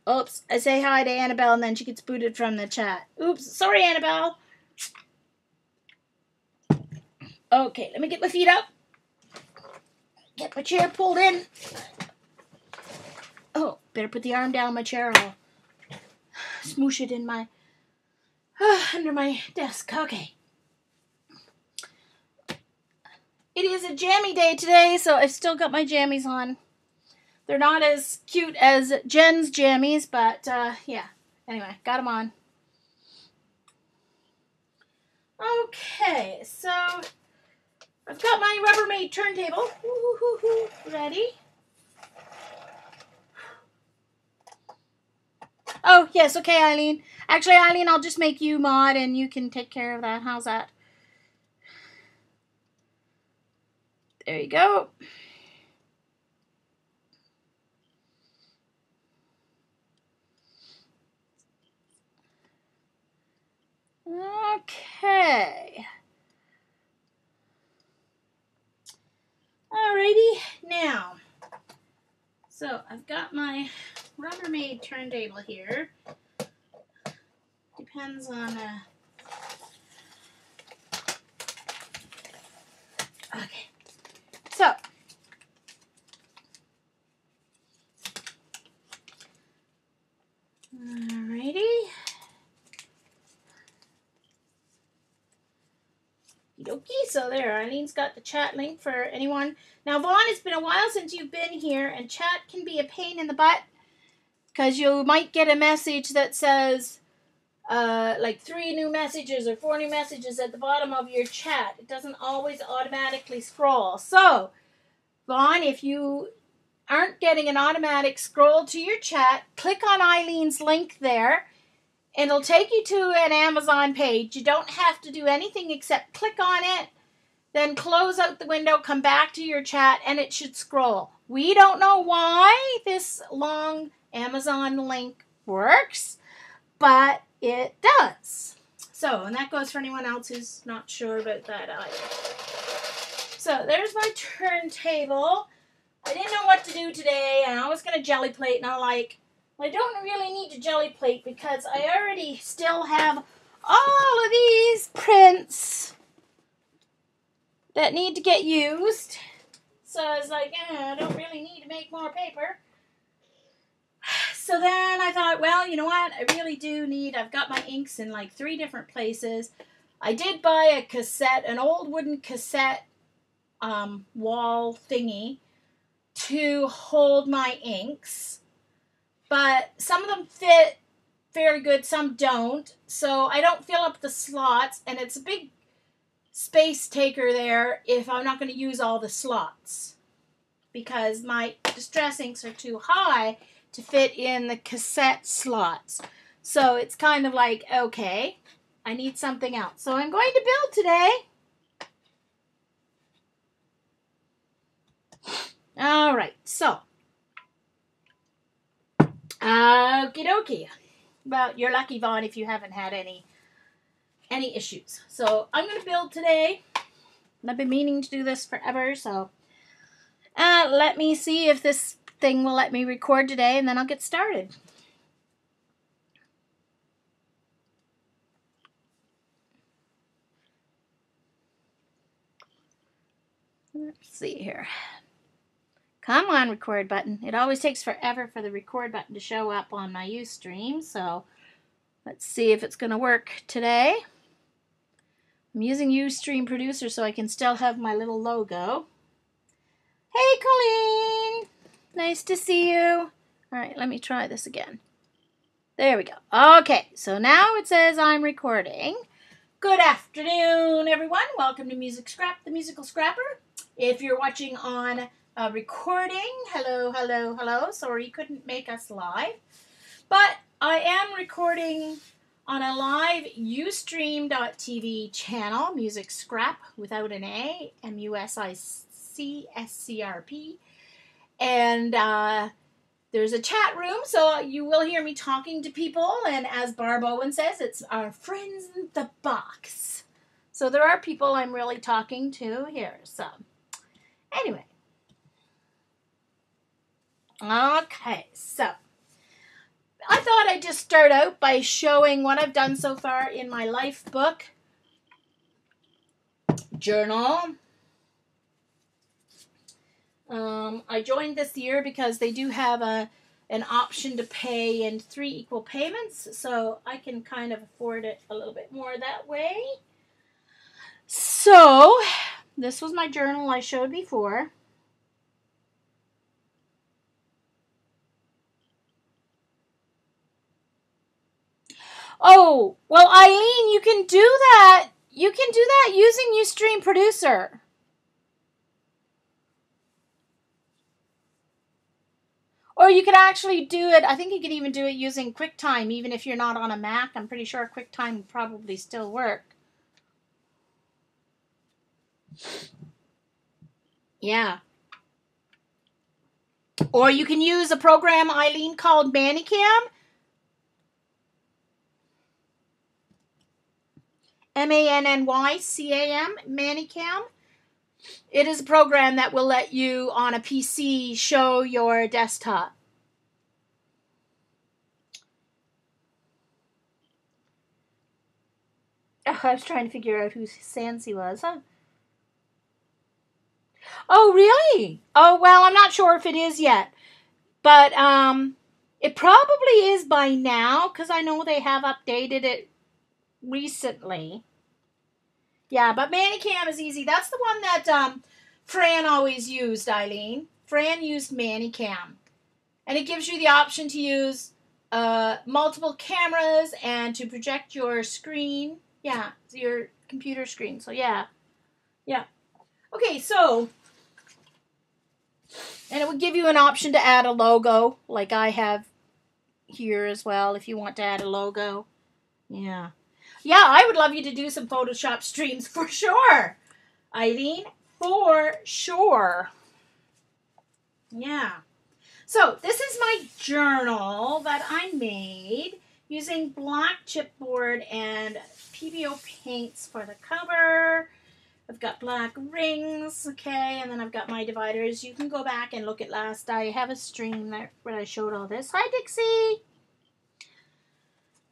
Oops, I say hi to Annabelle and then she gets booted from the chat. Oops, sorry, Annabelle. Okay, let me get my feet up. Get my chair pulled in. Oh, better put the arm down my chair. I'll smoosh it in my under my desk. Okay. It is a jammy day today, so I've still got my jammies on. They're not as cute as Jen's jammies, but yeah. Anyway, got them on. Okay, so I've got my Rubbermaid turntable ready. Oh, yes, okay, Eileen. Actually, Eileen, I'll just make you mod and you can take care of that. How's that? There you go. Okay. Alrighty, now. So, I've got my Rubbermaid turntable here. Depends on, okay. So, alrighty. Okie, so there, Eileen's got the chat link for anyone. Now, Vaughn, it's been a while since you've been here, and chat can be a pain in the butt, because you might get a message that says, like 3 new messages or 4 new messages at the bottom of your chat. It doesn't always automatically scroll. So, Vaughn, if you aren't getting an automatic scroll to your chat, click on Eileen's link there. It'll take you to an Amazon page. You don't have to do anything except click on it, then close out the window, come back to your chat, and it should scroll. We don't know why this long Amazon link works, but it does. So, and that goes for anyone else who's not sure about that either. So, there's my turntable. I didn't know what to do today, and I was going to jelly plate, and I'm like, I don't really need to jelly plate because I already still have all of these prints that need to get used. So I was like, I don't really need to make more paper. So then I thought, well, you know what? I really do need, I've got my inks in like 3 different places. I did buy a cassette, an old wooden cassette wall thingy to hold my inks. But some of them fit very good, some don't. So I don't fill up the slots, and it's a big space taker there if I'm not going to use all the slots, because my distress inks are too high to fit in the cassette slots. So it's kind of like, okay, I need something else. So I'm going to build today. All right, so okie dokie. Well, you're lucky, Vaughn, if you haven't had any issues. So I'm going to build today. I've been meaning to do this forever, so let me see if this thing will let me record today, and then I'll get started. Let's see here. Come on, record button. It always takes forever for the record button to show up on my Ustream, so let's see if it's going to work today. I'm using Ustream Producer so I can still have my little logo. Hey, Colleen! Nice to see you. All right, let me try this again. There we go. Okay, so now it says I'm recording. Good afternoon, everyone. Welcome to Music Scrap, the Musical Scrapper. If you're watching on recording, hello, hello, hello. Sorry you couldn't make us live. But I am recording on a live Ustream.tv channel, Music Scrap without an A, MUSICSCRP. And there's a chat room, so you will hear me talking to people. And as Barb Owen says, it's our friends in the box. So there are people I'm really talking to here. So anyway. Okay, so I thought I'd just start out by showing what I've done so far in my life book journal. I joined this year because they do have an option to pay in 3 equal payments, so I can kind of afford it a little bit more that way. So, this was my journal I showed before. Oh, well, Eileen, you can do that. You can do that using Ustream Producer. Or you could actually do it, I think you could even do it using QuickTime, even if you're not on a Mac. I'm pretty sure QuickTime would probably still work. Yeah. Or you can use a program, Eileen, called Manicam. Mannycam, Manicam. It is a program that will let you, on a PC, show your desktop. Oh, I was trying to figure out who Sansi was, huh? Oh, really? Oh, well, I'm not sure if it is yet. But it probably is by now, because I know they have updated it recently. Yeah, but Manicam is easy. That's the one that Fran always used, Eileen. Fran used Manicam. And it gives you the option to use multiple cameras and to project your screen. Yeah, your computer screen. So, yeah. Yeah. Okay, so, and it would give you an option to add a logo, like I have here as well, if you want to add a logo. Yeah. Yeah, I would love you to do some Photoshop streams for sure, Eileen. For sure. Yeah. So, this is my journal that I made using black chipboard and PBO paints for the cover. I've got black rings, okay, and then I've got my dividers. You can go back and look at last. I have a stream there where I showed all this. Hi, Dixie.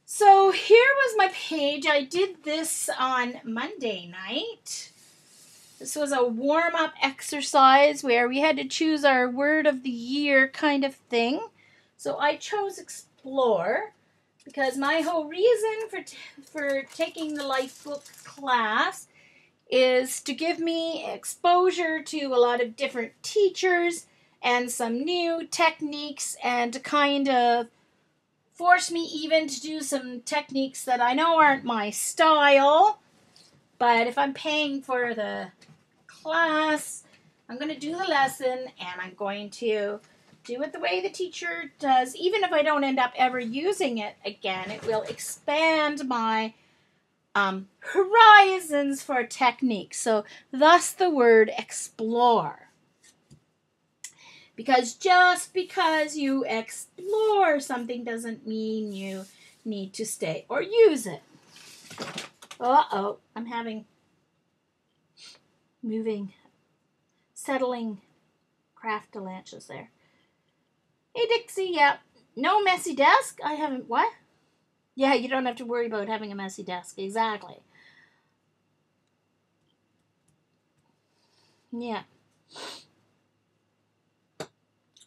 So here was my page. I did this on Monday night. This was a warm-up exercise where we had to choose our word of the year kind of thing. So I chose explore because my whole reason for taking the life book class is to give me exposure to a lot of different teachers and some new techniques, and to kind of force me even to do some techniques that I know aren't my style. But if I'm paying for the class, I'm going to do the lesson, and I'm going to do it the way the teacher does. Even if I don't end up ever using it again, it will expand my horizons for techniques. So thus the word explore. Because just because you explore something doesn't mean you need to stay or use it. Uh-oh, I'm having settling craft delanches there. Hey, Dixie, yeah, no messy desk? I haven't, what? Yeah, you don't have to worry about having a messy desk, exactly. Yeah.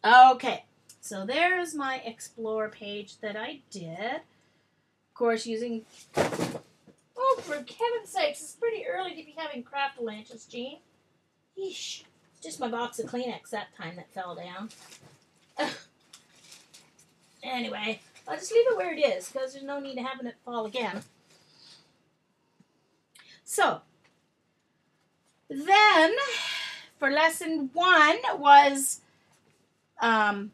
Okay, so there's my explore page that I did. Of course, using... Oh, for heaven's sakes, it's pretty early to be having craft lunches, Jean. Yeesh. It's just my box of Kleenex that time that fell down. Ugh. Anyway, I'll just leave it where it is, because there's no need of having it fall again. So, then, for lesson 1 was Tam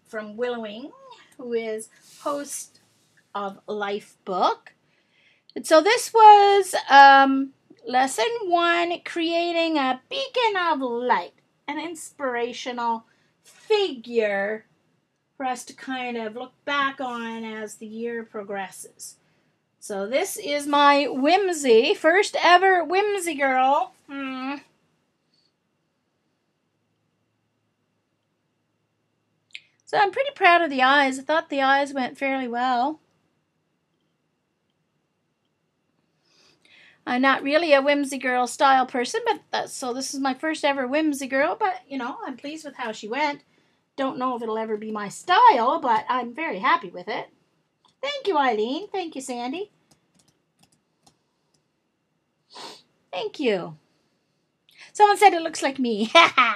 from Willowing, who is host of Life Book. And so this was lesson 1, creating a beacon of light, an inspirational figure for us to kind of look back on as the year progresses. So this is my Whimsy, first ever Whimsy girl. So I'm pretty proud of the eyes. I thought the eyes went fairly well. I'm not really a whimsy girl style person, but so this is my first ever whimsy girl, but you know, I'm pleased with how she went. Don't know if it'll ever be my style, but I'm very happy with it. Thank you, Eileen. Thank you, Sandy. Thank you. Someone said it looks like me. Yeah,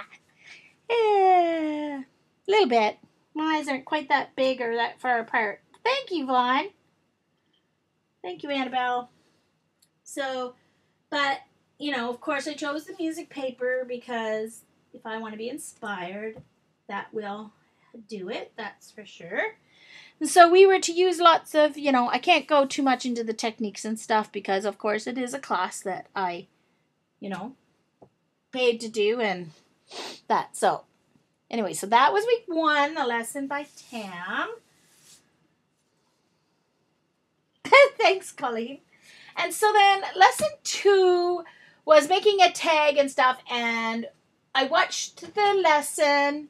a little bit. My eyes aren't quite that big or that far apart. Thank you, Vaughn. Thank you, Annabelle. So, but, you know, of course I chose the music paper because if I want to be inspired, that will do it, that's for sure. And so we were to use lots of, you know, I can't go too much into the techniques and stuff because, of course, it is a class that I, you know, paid to do and that. So, anyway, so that was week 1, a lesson by Tam. Thanks, Colleen. And so then lesson 2 was making a tag and stuff, and I watched the lesson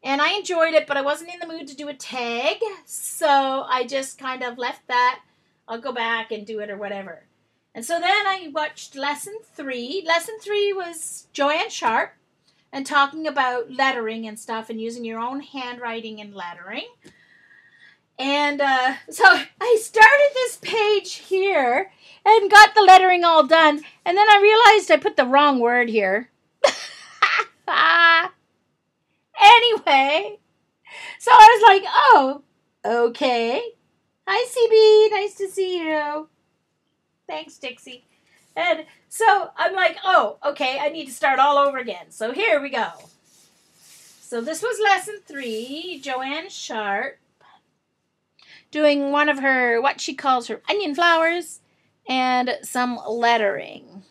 and I enjoyed it, but I wasn't in the mood to do a tag, so I just kind of left that. I'll go back and do it or whatever. And so then I watched lesson 3. Lesson 3 was Joanne Sharp and talking about lettering and stuff and using your own handwriting and lettering. And so I started this page here and got the lettering all done. And then I realized I put the wrong word here. Anyway, so I was like, oh, okay. Hi, CB. Nice to see you. Thanks, Dixie. And so I'm like, oh, okay, I need to start all over again. So here we go. So this was lesson 3, Joanne Sharp, doing one of her, what she calls her onion flowers, and some lettering.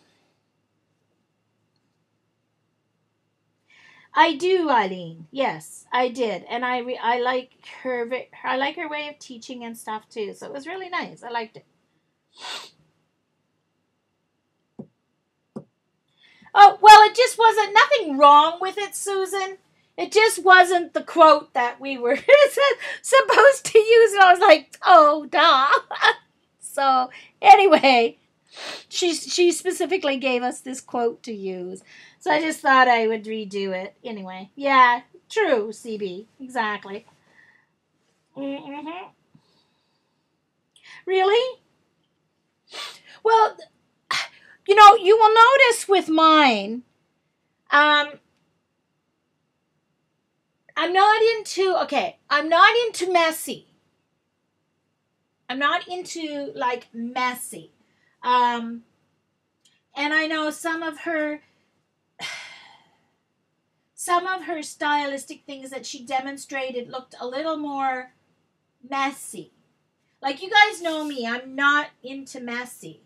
I do, Eileen. Yes, I did, and I like her. I like her way of teaching and stuff too. So it was really nice. I liked it. Oh well, it just wasn't nothing wrong with it, Susan. It just wasn't the quote that we were supposed to use, and I was like, oh, duh. So anyway, she specifically gave us this quote to use. So I just thought I would redo it. Anyway, yeah, true, CB, exactly. Mm-hmm. Really? Well, you know, you will notice with mine, I'm not into messy. I'm not into, like, messy. And I know some of her stylistic things that she demonstrated looked a little more messy. Like, you guys know me, I'm not into messy.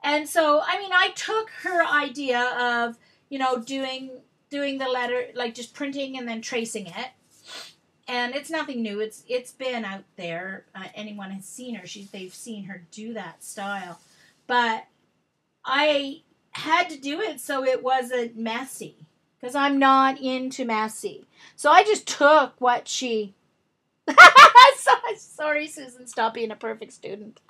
And so, I mean, I took her idea of, you know, doing the letter, like just printing and then tracing it. And it's nothing new. It's been out there. Anyone has seen her. They've seen her do that style. But I had to do it so it wasn't messy. Because I'm not into messy. So I just took what she... Sorry, Susan. Stop being a perfect student.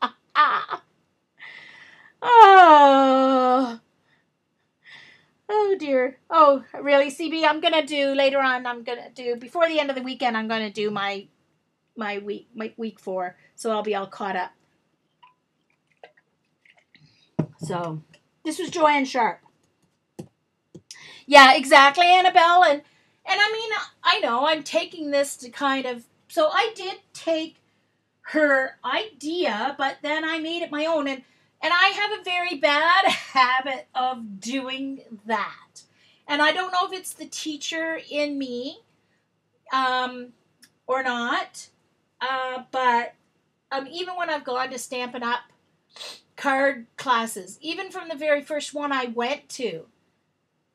Oh dear. Oh, really, CB? I'm going to do later on, before the end of the weekend, I'm going to do my week 4. So I'll be all caught up. So, this was Joanne Sharp. Yeah, exactly, Annabelle. And I mean, I know I'm taking this to kind of, so I did take her idea, but then I made it my own. And I have a very bad habit of doing that. And I don't know if it's the teacher in me or not. But even when I've gone to Stampin' Up! Card classes, even from the very first one I went to,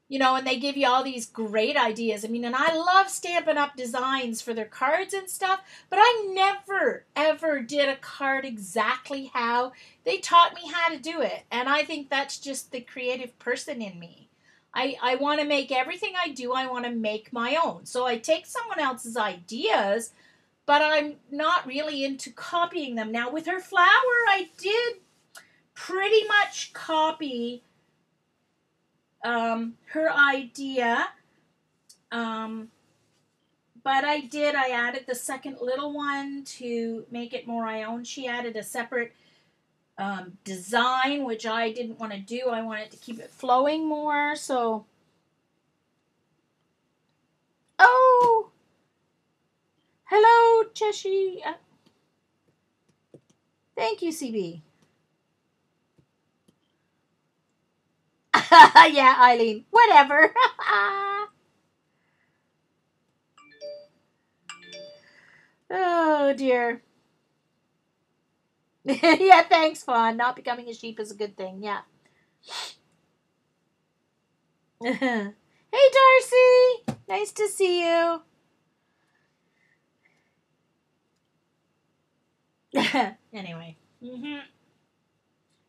you know, and they give you all these great ideas. I mean, and I love Stampin' Up! Designs for their cards and stuff, but I never, ever did a card exactly how they taught me how to do it. And I think that's just the creative person in me. I want to make everything I do, I want to make my own. So I take someone else's ideas, but I'm not really into copying them. Now with her flower, I did pretty much copy her idea. But I added the second little one to make it more my own. She added a separate design, which I didn't want to do. I wanted to keep it flowing more, so. Oh! Hello, Cheshire. Thank you, CB. Yeah, Eileen. Whatever. Oh, dear. Yeah, thanks, Fawn. Not becoming a sheep is a good thing. Yeah. Hey, Darcy. Nice to see you. Anyway.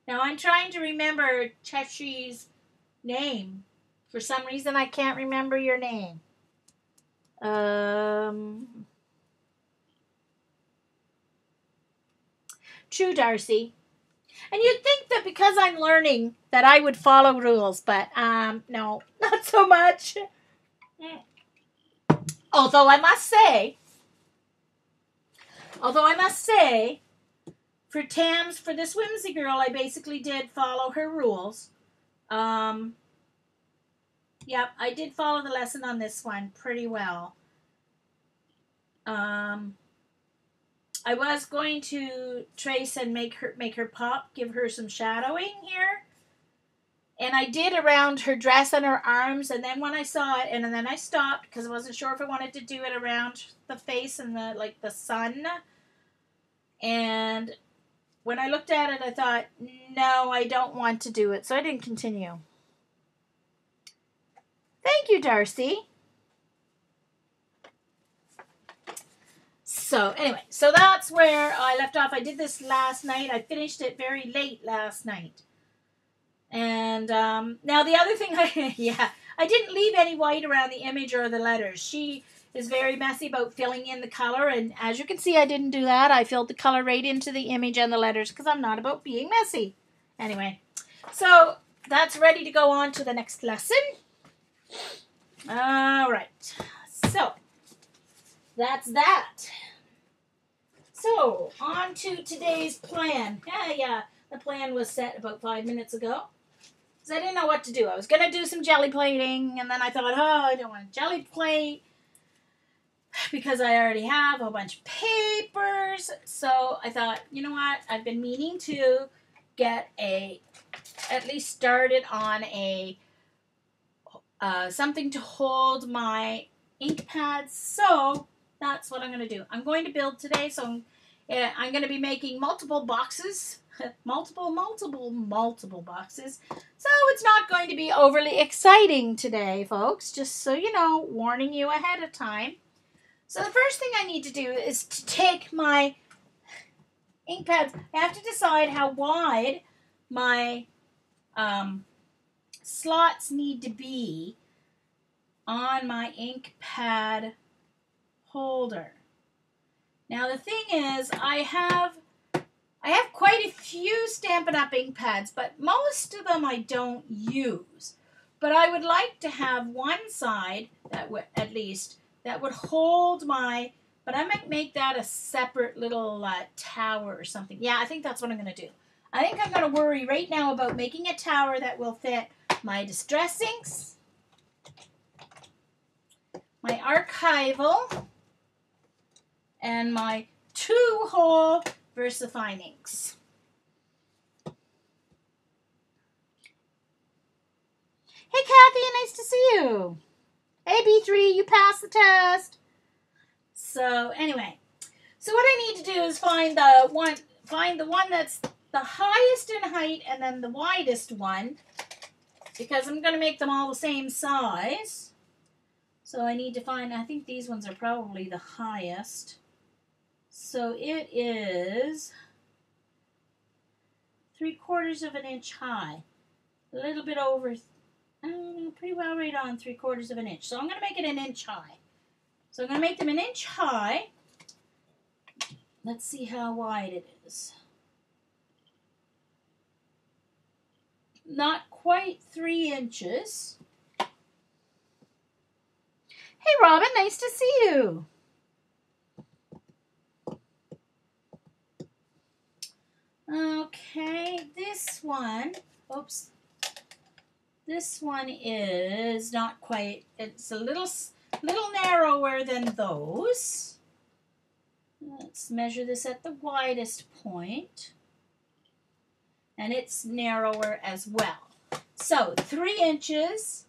Now I'm trying to remember Cheshire's name. For some reason, I can't remember your name. True, Darcy. And you'd think that because I'm learning that I would follow rules, but no, not so much. Although I must say, for Tams, for this Whimsy Girl, I basically did follow her rules. Yep, I did follow the lesson on this one pretty well. I was going to trace and make her pop, give her some shadowing here. And I did around her dress and her arms, and then when I saw it, and then I stopped because I wasn't sure if I wanted to do it around the face and the sun. And when I looked at it, I thought, no, I don't want to do it. So I didn't continue. Thank you, Darcy. So anyway, so that's where I left off. I did this last night. I finished it very late last night. And now the other thing, I didn't leave any white around the image or the letters. She is very messy about filling in the color, and as you can see, I didn't do that. I filled the color right into the image and the letters because I'm not about being messy. Anyway, so that's ready to go on to the next lesson. All right, so that's that. So on to today's plan. Yeah, the plan was set about 5 minutes ago. Because I didn't know what to do. I was going to do some jelly plating, and then I thought, I don't want to jelly plate because I already have a bunch of papers. So I thought, you know what? I've been meaning to get at least started on something to hold my ink pads. So that's what I'm going to do. I'm going to build today, so I'm going to be making multiple boxes. multiple boxes. So it's not going to be overly exciting today, folks. Just so you know, warning you ahead of time. So the first thing I need to do is to take my ink pads. I have to decide how wide my slots need to be on my ink pad holder. Now the thing is, I have quite a few Stampin' Up! Ink pads, but most of them I don't use. But I would like to have one side that would, at least, that would hold my, but I might make that a separate little tower or something. Yeah, I think that's what I'm going to do. I think I'm going to worry right now about making a tower that will fit my Distress inks, my archival, and my 2-hole VersaFine inks. Hey, Kathy, nice to see you. Hey, B3, you passed the test. So, anyway. So what I need to do is find the one that's the highest in height and then the widest one, because I'm going to make them all the same size. So I need to find, I think these ones are probably the highest. So it is 3/4 of an inch high. A little bit over pretty well right on 3/4 of an inch. So I'm going to make it an inch high. So I'm going to make them an inch high. Let's see how wide it is. Not quite 3 inches. Hey, Robin, nice to see you. Okay, this one, oops. This one is not quite, it's a little narrower than those. Let's measure this at the widest point. And it's narrower as well. So 3 inches,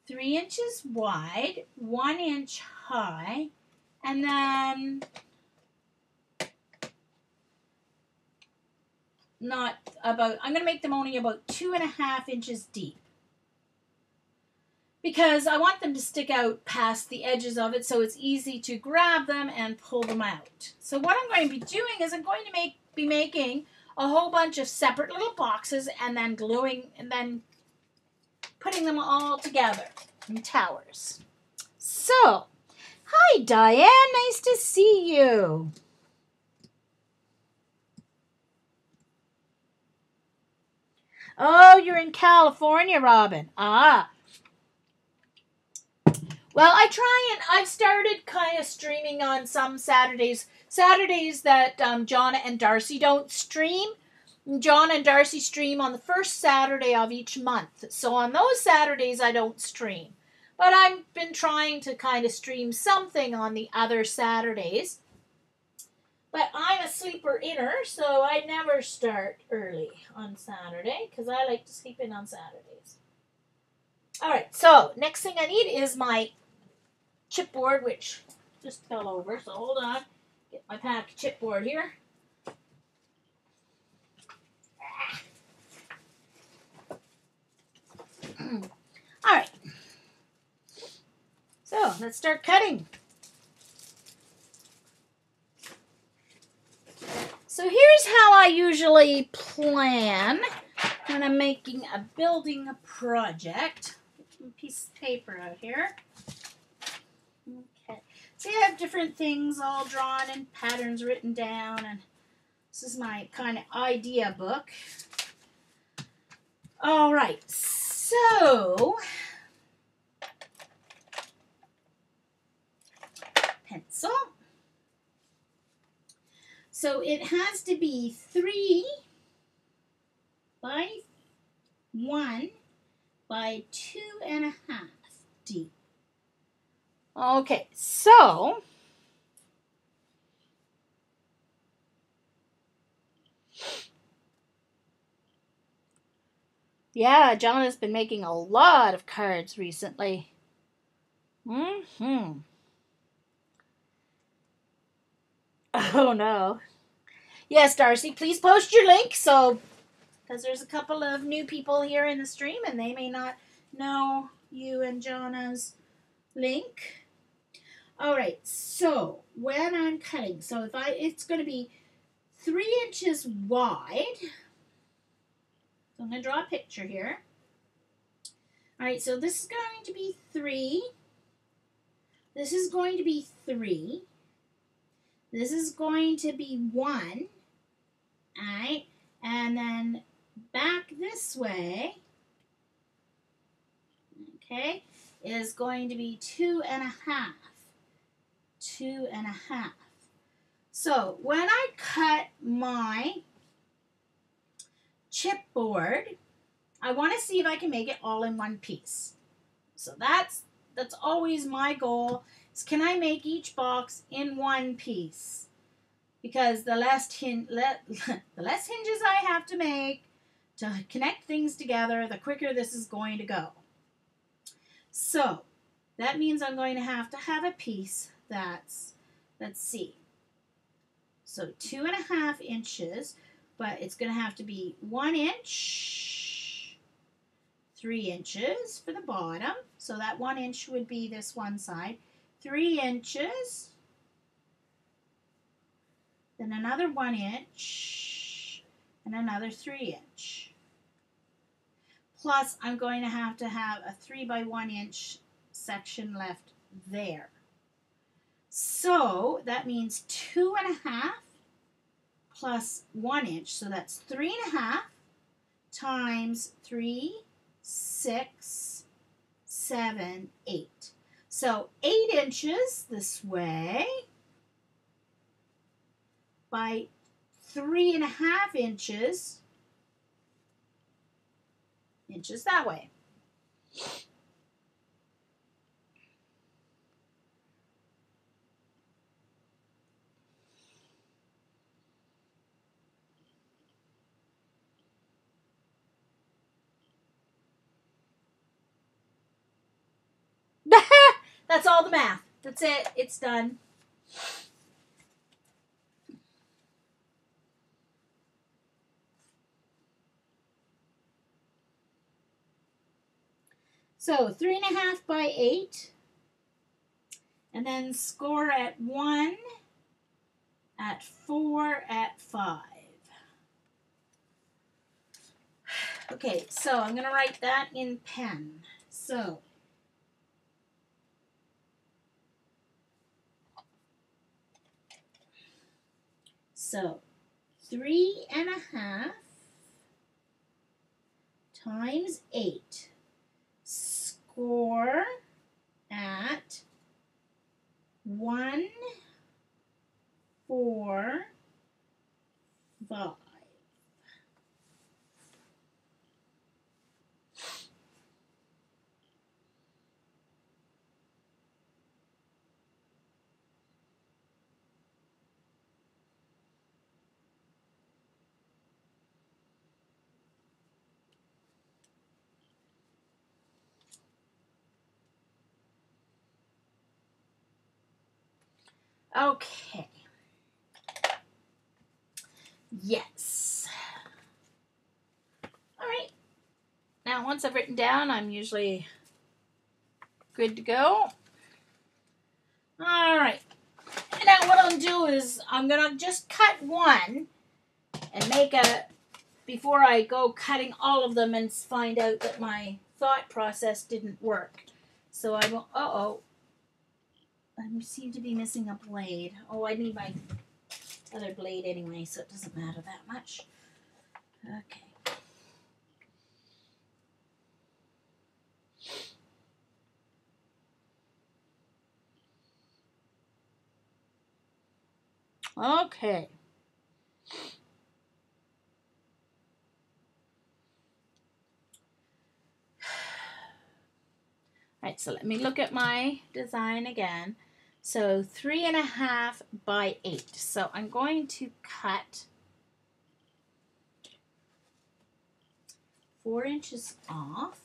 3 inches wide, 1 inch high, and then I'm going to make them only about 2.5 inches deep. Because I want them to stick out past the edges of it so it's easy to grab them and pull them out. So what I'm going to be doing is I'm going to be making a whole bunch of separate little boxes and then gluing and then putting them all together in towers. So, hi Diane, nice to see you. Oh, you're in California, Robin. Ah. Well, I've started kind of streaming on some Saturdays that John and Darcy don't stream. John and Darcy stream on the first Saturday of each month. So on those Saturdays, I don't stream. But I've been trying to kind of stream something on the other Saturdays. But I'm a sleeper-inner, so I never start early on Saturday because I like to sleep in on Saturdays. All right, so next thing I need is my chipboard, which just fell over. So hold on, get my pack of chipboard here. All right, so let's start cutting. So here's how I usually plan when I'm making a building project. Get a piece of paper out here. Okay, so you have different things all drawn and patterns written down, and this is my kind of idea book. All right, so pencil. So it has to be 3 by 1 by 2.5 deep. Okay, so yeah, John has been making a lot of cards recently. Oh no. Yes, Darcy, please post your link because there's a couple of new people here in the stream and they may not know you and Jonna's link. All right, so when I'm cutting, so it's going to be 3 inches wide. So I'm going to draw a picture here. All right, so this is going to be 3. This is going to be 3. This is going to be 1. All right, and then back this way, okay, is going to be 2.5. 2.5. So when I cut my chipboard, I want to see if I can make it all in one piece. So that's always my goal, is can I make each box in one piece? Because the less hinges I have to make to connect things together, the quicker this is going to go. So that means I'm going to have a piece that's, let's see, so 2.5 inches, but it's going to have to be 1 inch, 3 inches for the bottom. So that 1 inch would be this one side, 3 inches, then another 1 inch, and another 3 inch. plus I'm going to have a 3 by 1 inch section left there. So that means 2.5 plus 1 inch, so that's 3.5 times 3, 6, 7, 8. So 8 inches this way by 3.5 inches that way. That's all the math. That's it. It's done. So 3.5 by 8. And then score at 1, at 4, at 5. Okay, so I'm going to write that in pen. So So 3.5 times 8. Score at 1, 4, 5. Okay. Yes. All right. Now, once I've written down, I'm usually good to go. All right. And now what I'll do is I'm going to just cut one and make a, before I go cutting all of them and find out that my thought process didn't work. So I will, I seem to be missing a blade. Oh, I need my other blade anyway, so it doesn't matter that much. Okay. Okay. All right, so let me look at my design again. So 3.5 by 8. So I'm going to cut 4 inches off.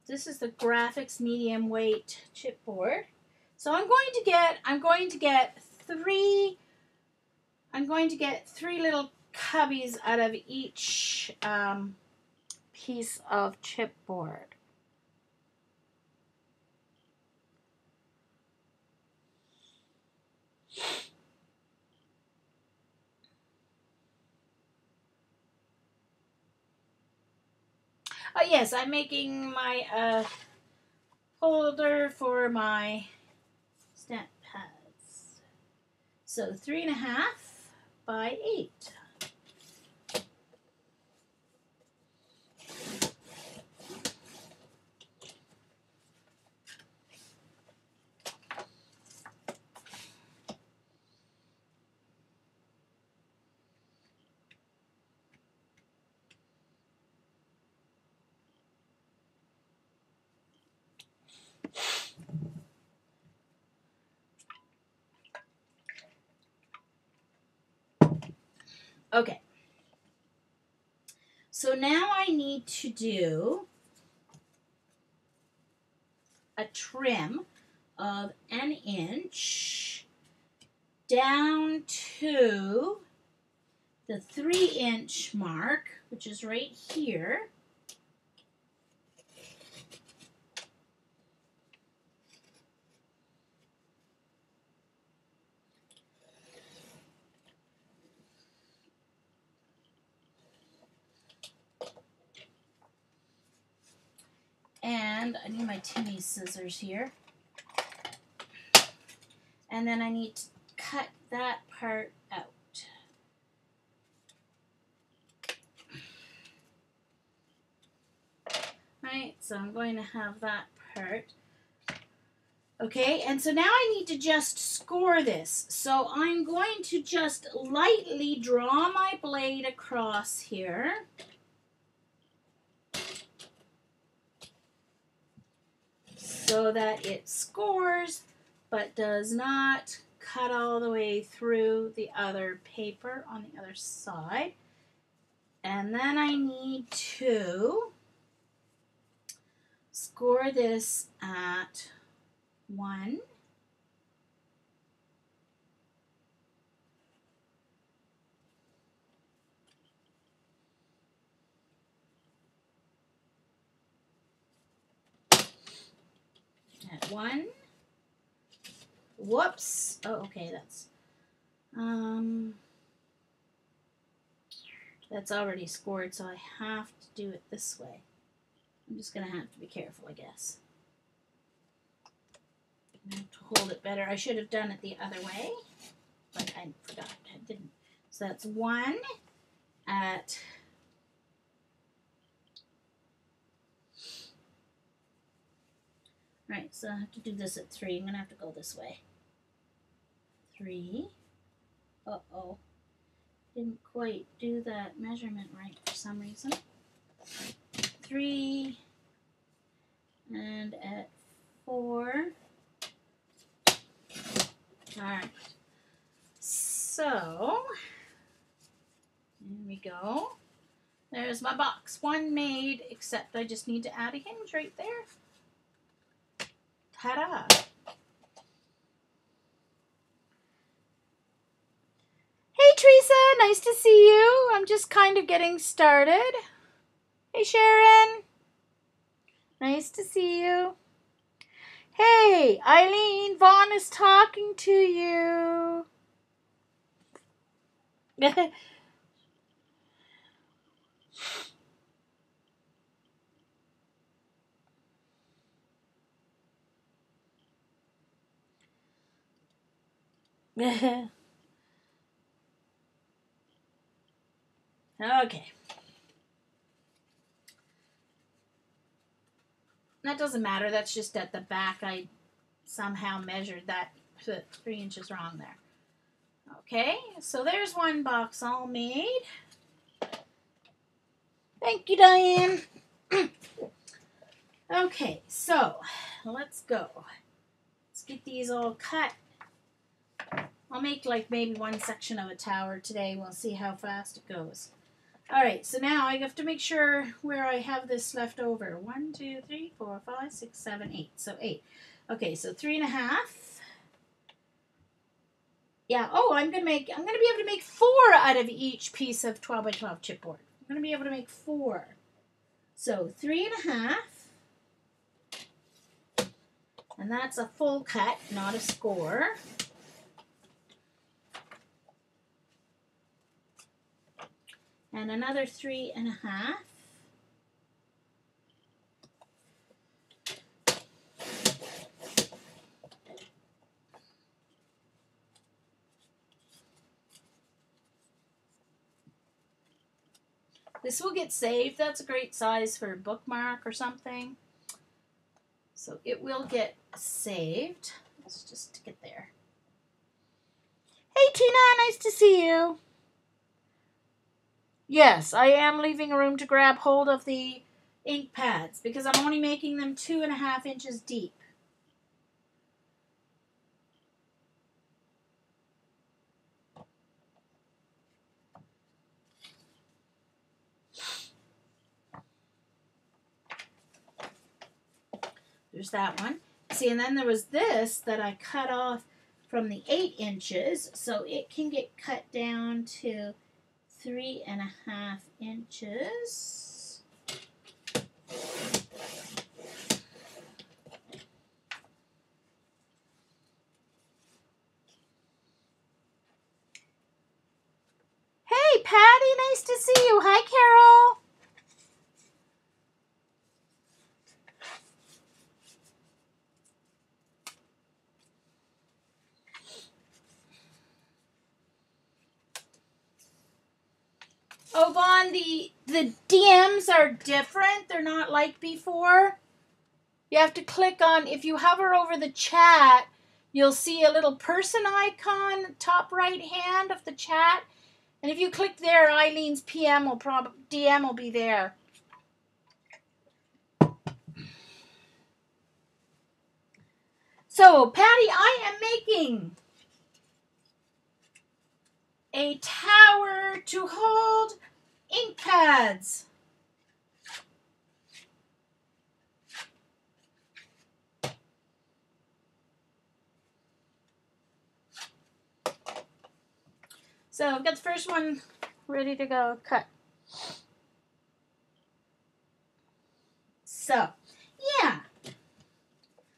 This is the graphics medium weight chipboard. So I'm going to get three little cubbies out of each piece of chipboard. Oh yes, I'm making my holder for my stamp pads. So 3.5 by 8. Okay. So now I need to do a trim of 1 inch down to the 3-inch mark, which is right here. And I need my tinny scissors here. And then I need to cut that part out. Right, so I'm going to have that part. Okay, and so now I need to just score this. So I'm going to just lightly draw my blade across here. So that it scores, but does not cut all the way through the other paper on the other side. And then I need to score this at 1. At 1. Whoops. Oh, okay, that's already scored, so I have to do it this way. I'm just going to have to be careful, I guess. I have to hold it better. I should have done it the other way, but I forgot. I didn't. So that's 1 at... Right, so I have to do this at 3. I'm going to have to go this way. 3. Uh-oh. Didn't quite do that measurement right for some reason. 3. And at 4. Alright. So, there we go. There's my box. 1 made, except I just need to add a hinge right there. Ta-da! Hey Teresa, nice to see you. I'm just kind of getting started. Hey Sharon, nice to see you. Hey Eileen, Vaughn is talking to you. Okay. That doesn't matter. That's just at the back. I somehow measured that 3 inches wrong there. Okay, so there's 1 box all made. Thank you, Diane. Okay, so let's go. Let's get these all cut. I'll make like maybe 1 section of a tower today. We'll see how fast it goes. All right, so now I have to make sure where I have this left over. 1, 2, 3, 4, 5, 6, 7, 8. So 8. Okay, so 3.5. Yeah. Oh, I'm gonna be able to make 4 out of each piece of 12 by 12 chipboard. I'm gonna be able to make 4. So 3.5. And that's a full cut, not a score. And another 3.5. This will get saved. That's a great size for a bookmark or something. So it will get saved. Let's just get there. Hey Tina, nice to see you. Yes, I am leaving room to grab hold of the ink pads because I'm only making them 2.5 inches deep. There's that one. See, and then there was this that I cut off from the 8 inches, so it can get cut down to 3.5 inches. Hey, Patty, nice to see you. Hi, Carol. Oh, Vaughn, the DMs are different. They're not like before. You have to click on, if you hover over the chat, you'll see a little person icon, top right hand of the chat. And if you click there, Eileen's DM will be there. So, Patty, I am making a tower to hold ink pads. So I've got the first one ready to go cut. So, yeah.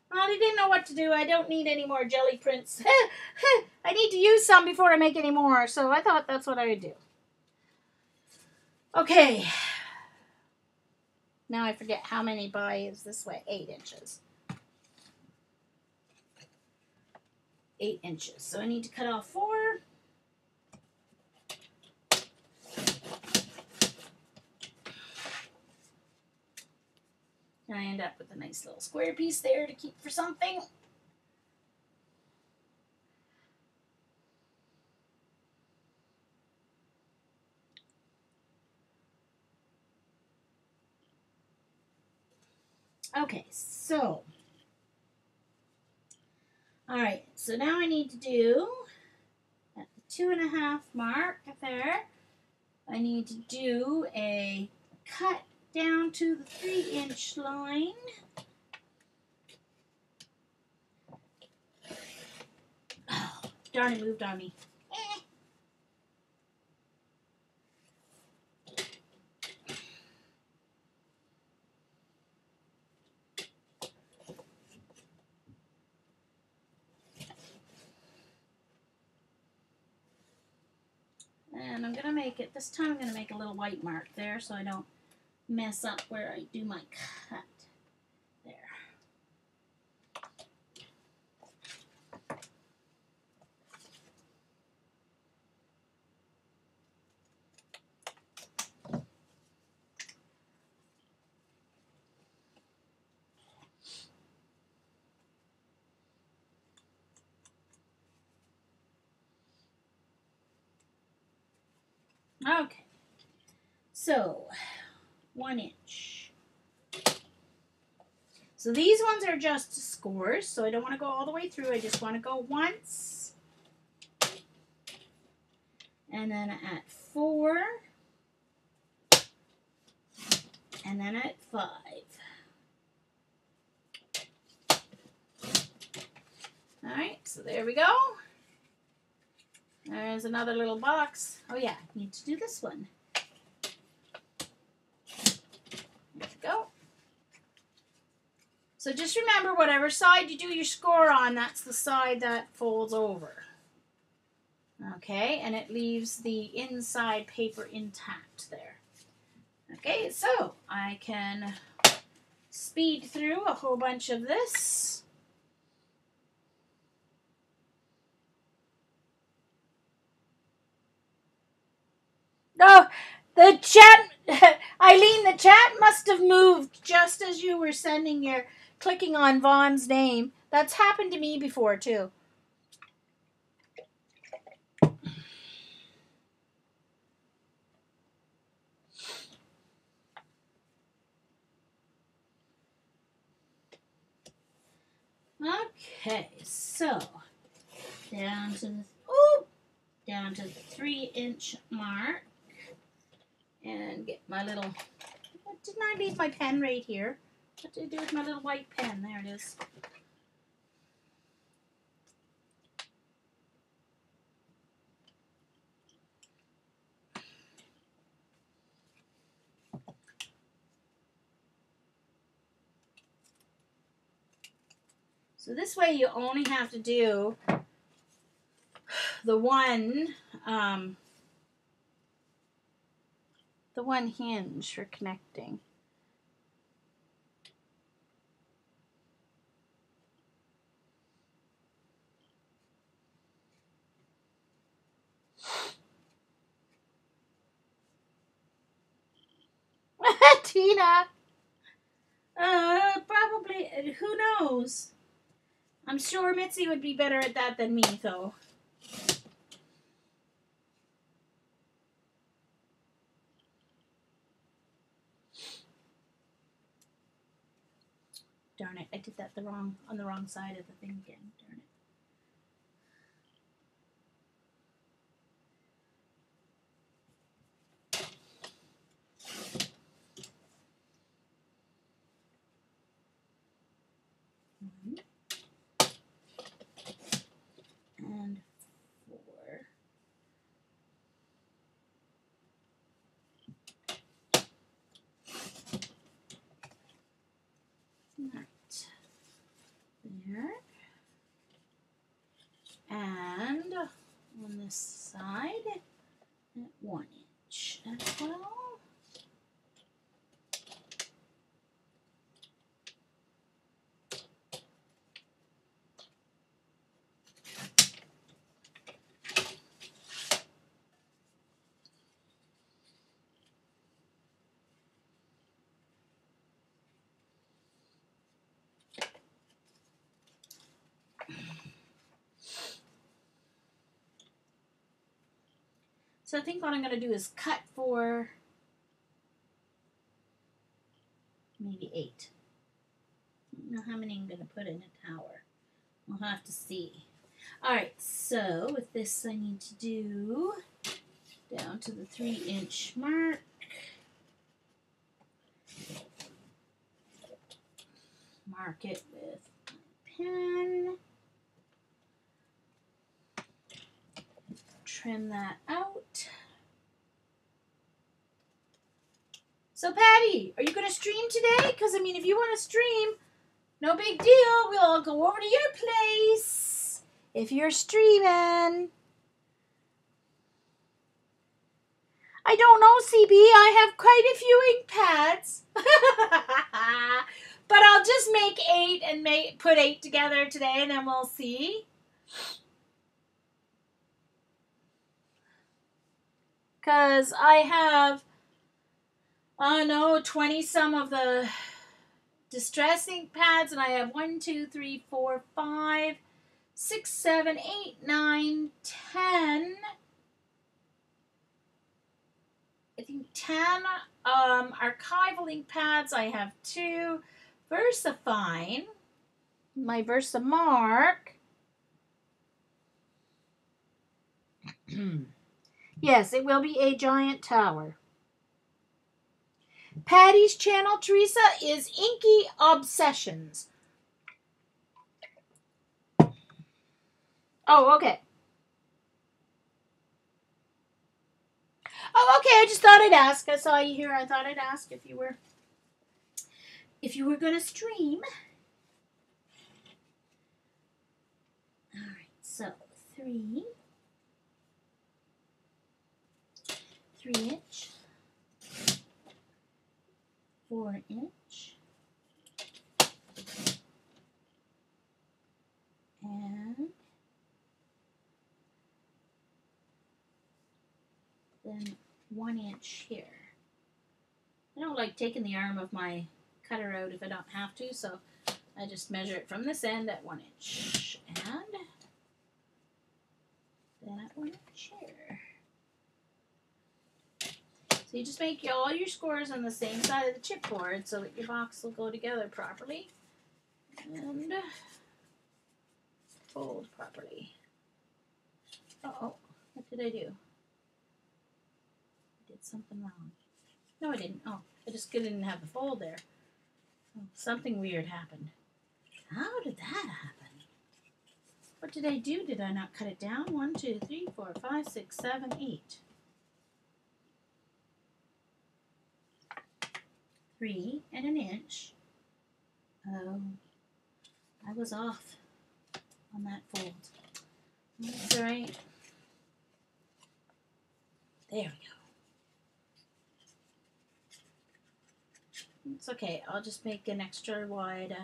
Well, I didn't know what to do. I don't need any more jelly prints. I need to use some before I make any more, so I thought that's what I would do. Okay. Now I forget how many by is this way. 8 inches. 8 inches. So I need to cut off 4. And I end up with a nice little square piece there to keep for something. Okay, so. Alright, so now I need to do, at the 2.5 mark there, I need to do a cut down to the 3-inch line. Oh, darn, it moved on me. And I'm going to make it, this time I'm going to make a little white mark there so I don't mess up where I do my cut. There. Okay. So, 1 inch. So these ones are just scores, so I don't want to go all the way through. I just want to go once. And then at 4. And then at 5. Alright, so there we go. There's another little box. Oh yeah, I need to do this one. There we go. So just remember, whatever side you do your score on, that's the side that folds over. Okay, and it leaves the inside paper intact there. Okay, so I can speed through a whole bunch of this. Oh, the chat, Eileen, the chat must have moved just as you were clicking on Vaughn's name. That's happened to me before, too. Okay, so down to the 3-inch mark, and get my little. Didn't I leave my pen right here? What did I do with my little white pen? There it is. So this way you only have to do the one hinge for connecting. Tina. Probably. Who knows? I'm sure Mitzi would be better at that than me, though. Darn it! I did that on the wrong side of the thing again. Darn it. And 4. Right. There. And on this side, at 1 inch as well. So I think what I'm going to do is cut for maybe 8. I don't know how many I'm going to put in a tower. We'll have to see. Alright, so with this I need to do down to the 3-inch mark. Mark it with my pen. Trim that out. So Patty, are you going to stream today? Because I mean, if you want to stream, no big deal. We'll go over to your place if you're streaming. I don't know, CB. I have quite a few ink pads. But I'll just make 8 and put 8 together today, and then we'll see. Because I have, 20 some of the distress ink pads, and I have 1, 2, 3, 4, 5, 6, 7, 8, 9, 10. I think 10 archival ink pads. I have 2 VersaFine, my VersaMark. Yes, it will be a giant tower. Patty's channel, Teresa, is Inky Obsessions. Oh, okay. Oh, okay. I just thought I'd ask. I saw you here. I thought I'd ask if you were going to stream. All right. So 3 inch, 4 inch, and then 1 inch here. I don't like taking the arm of my cutter out if I don't have to, so I just measure it from this end at 1 inch, and then at 1 inch here. So you just make all your scores on the same side of the chipboard so that your box will go together properly and fold properly. Uh-oh, what did I do? I did something wrong. No, I didn't. Oh, I just didn't have the fold there. Oh, something weird happened. How did that happen? What did I do? Did I not cut it down? 1, 2, 3, 4, 5, 6, 7, 8. 3 and 1 inch. Oh, I was off on that fold. That's all right. There we go. It's okay. I'll just make an extra wide.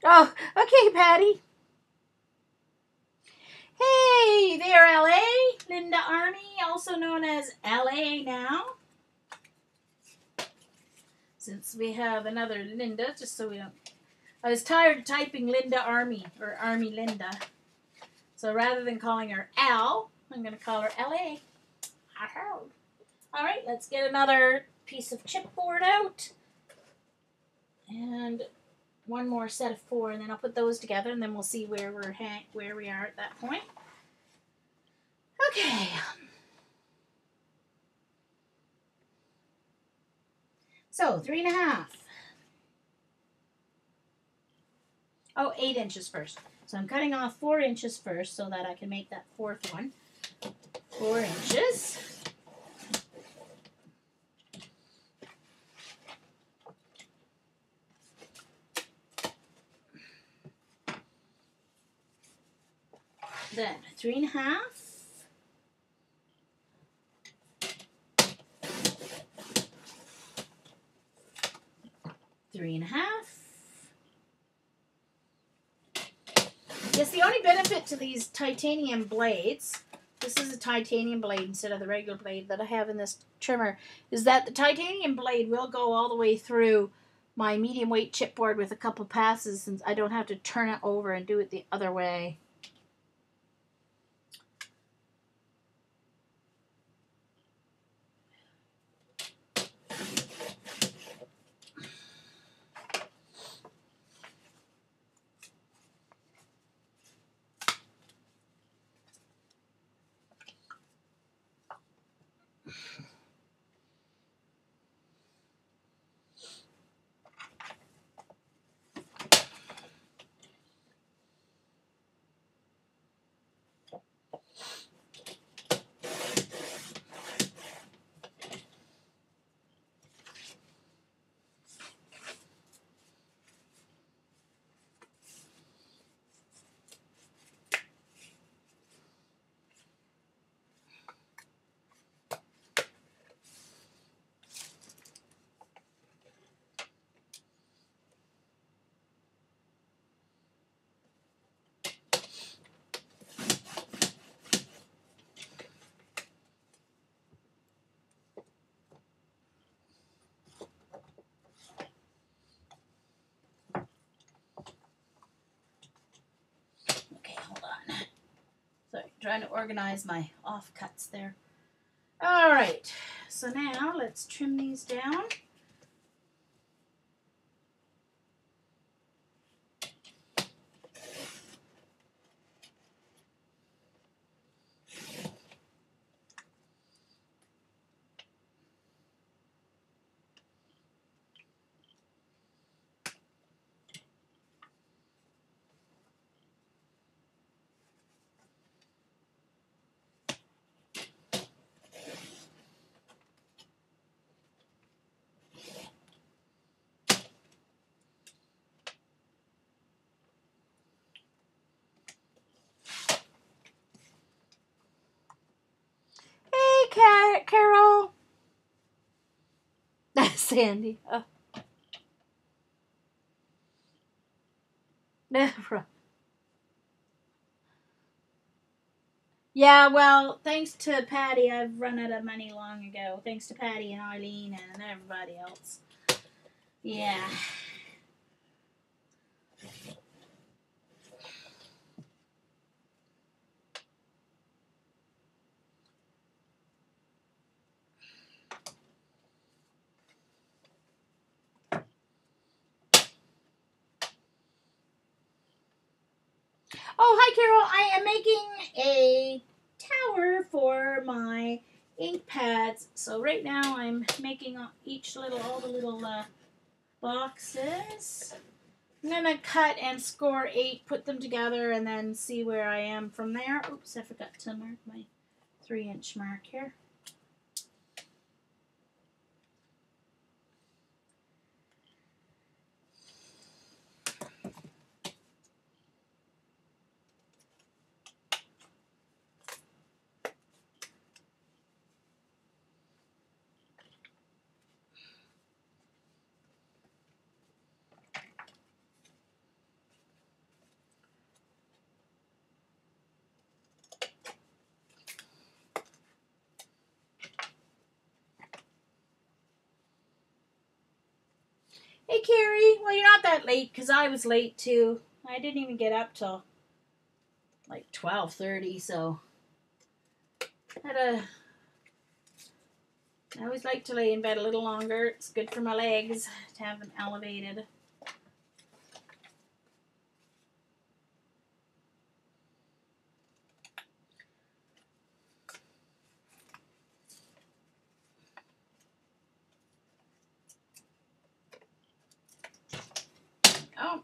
Oh, okay, Patty. Hey there, LA. Linda Army, also known as LA now. Since we have another Linda, just so we don't... I was tired of typing Linda Army, or Army Linda. So rather than calling her Al, I'm going to call her LA. All right, let's get another piece of chipboard out. And one more set of 4, and then I'll put those together, and then we'll see where we are at that point. Okay. So 3.5. Oh, 8 inches first. So I'm cutting off 4 inches first so that I can make that 4th one. 4 inches. Then 3.5. 3.5. Yes, the only benefit to these titanium blades, this is a titanium blade instead of the regular blade that I have in this trimmer, is that the titanium blade will go all the way through my medium weight chipboard with a couple passes, since I don't have to turn it over and do it the other way. Sorry, trying to organize my offcuts there. All right, so now let's trim these down. Hey, Carol. That's Sandy. Oh. Never. Yeah, well, thanks to Patty, I've run out of money long ago. Thanks to Patty and Arlene and everybody else. Yeah. Oh, hi, Carol. I am making a tower for my ink pads. So right now I'm making all the little boxes. I'm going to cut and score 8, put them together, and then see where I am from there. Oops, I forgot to mark my 3-inch mark here. Carrie. Well, you're not that late because I was late too. I didn't even get up till like 12:30, so I always like to lay in bed a little longer. It's good for my legs to have them elevated. Oh,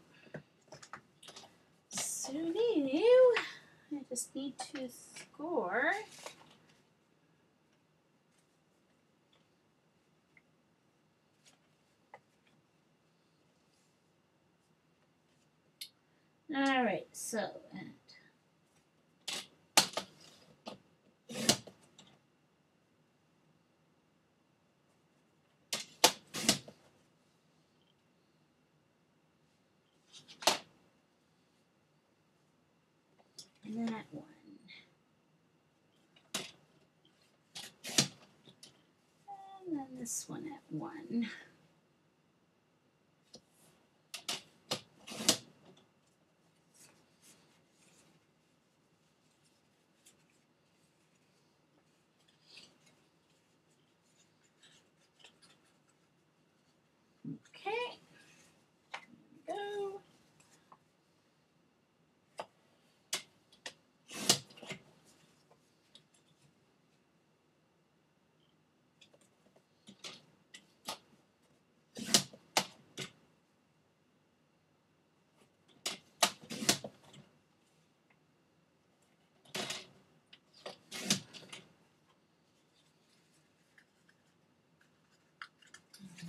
so new. I just need to score. All right, so that one. And then this one at 1. Okay. There we go.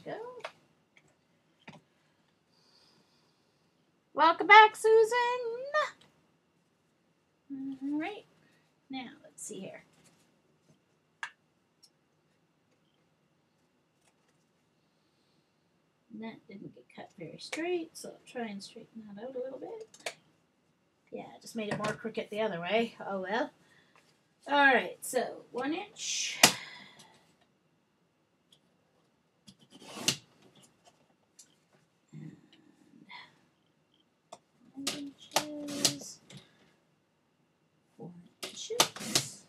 Go. Welcome back, Susan. All right. Now, let's see here. That didn't get cut very straight, so I'll try and straighten that out a little bit. Yeah, I just made it more crooked the other way. Oh well. All right, so 1 inch. And 5 inches. 4 inches.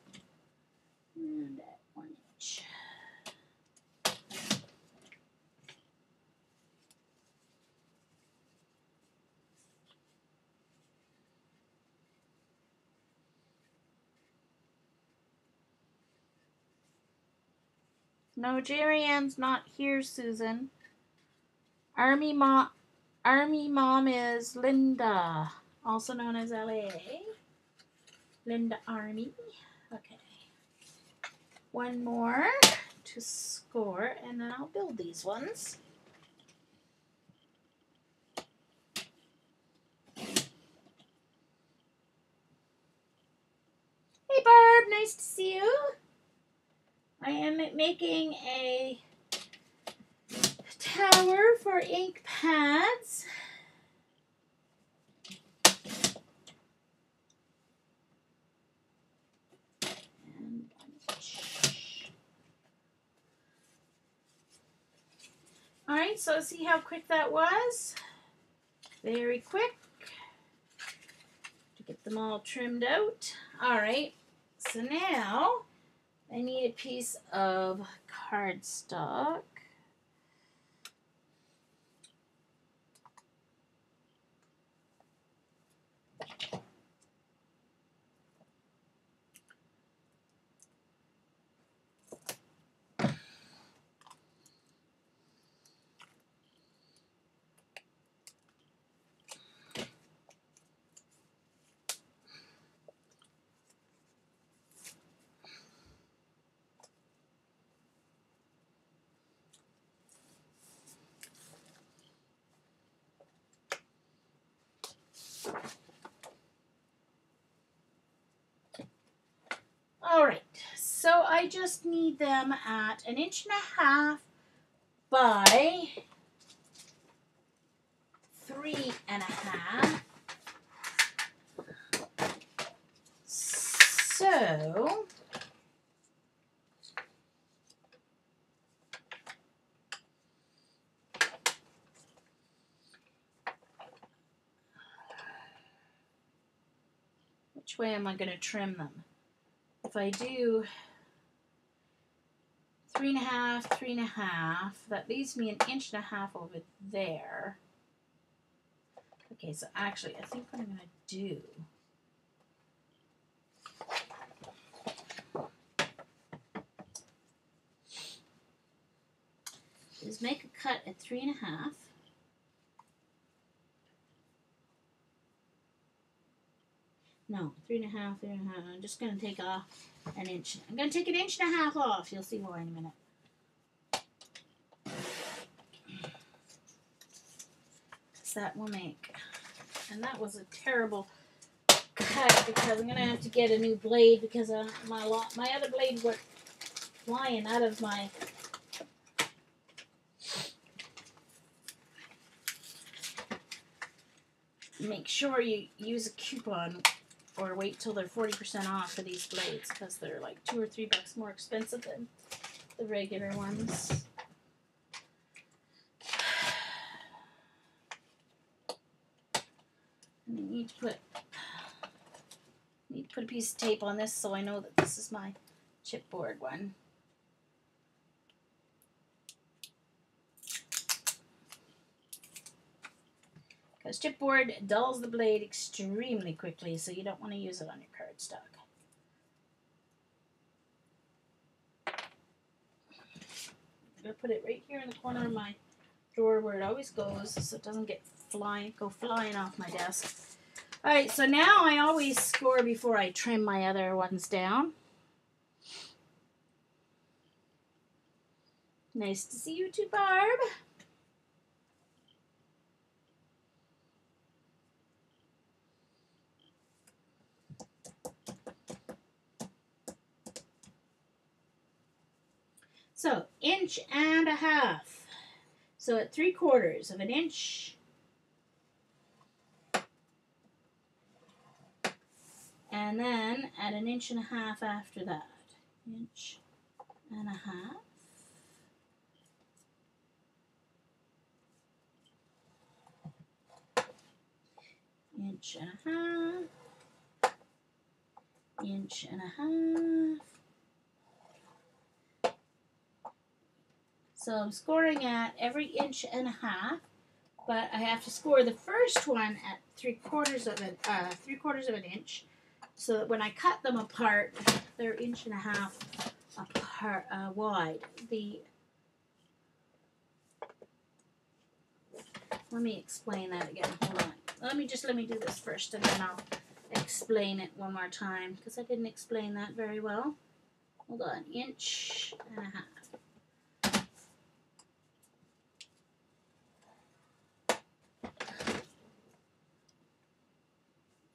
And at 1 inch. No, Jerry Ann's not here, Susan. Army Mom is Linda, also known as LA. Linda Army. Okay. One more to score, and then I'll build these ones. Hey Barb, nice to see you. I am making a tower for ink pads. And 1 inch. Alright, so see how quick that was? Very quick. To get them all trimmed out. Alright, so now I need a piece of cardstock. All right, so I just need them at 1.5 inches by 3.5. So way am I going to trim them? If I do 3.5, 3.5, that leaves me 1.5 over there. Okay, so actually, I think what I'm going to do is make a cut at 3.5. No, 3.5, 3.5. I'm just going to take off an inch. I'm going to take 1.5 inches off. You'll see why in a minute. So that will make. And that was a terrible cut because I'm going to have to get a new blade because my other blade went flying out of my. Make sure you use a coupon or wait till they're 40% off for these blades because they're like $2 or $3 more expensive than the regular ones. And I need to put a piece of tape on this so I know that this is my chipboard one. Because chipboard dulls the blade extremely quickly, so you don't want to use it on your cardstock. I'm going to put it right here in the corner of my drawer where it always goes so it doesn't go flying off my desk. Alright, so now I always score before I trim my other ones down. Nice to see you too, Barb. So, 1.5 inches. So at 3/4 of an inch. And then at 1.5 inches after that. 1.5 inches. 1.5 inches. 1.5 inches. So I'm scoring at every 1.5 inches, but I have to score the first one at 3/4 of an inch, so that when I cut them apart, they're 1.5 inches apart wide. Let me explain that again. Hold on. Let me do this first, and then I'll explain it one more time because I didn't explain that very well. Hold on. 1.5 inches. 1.5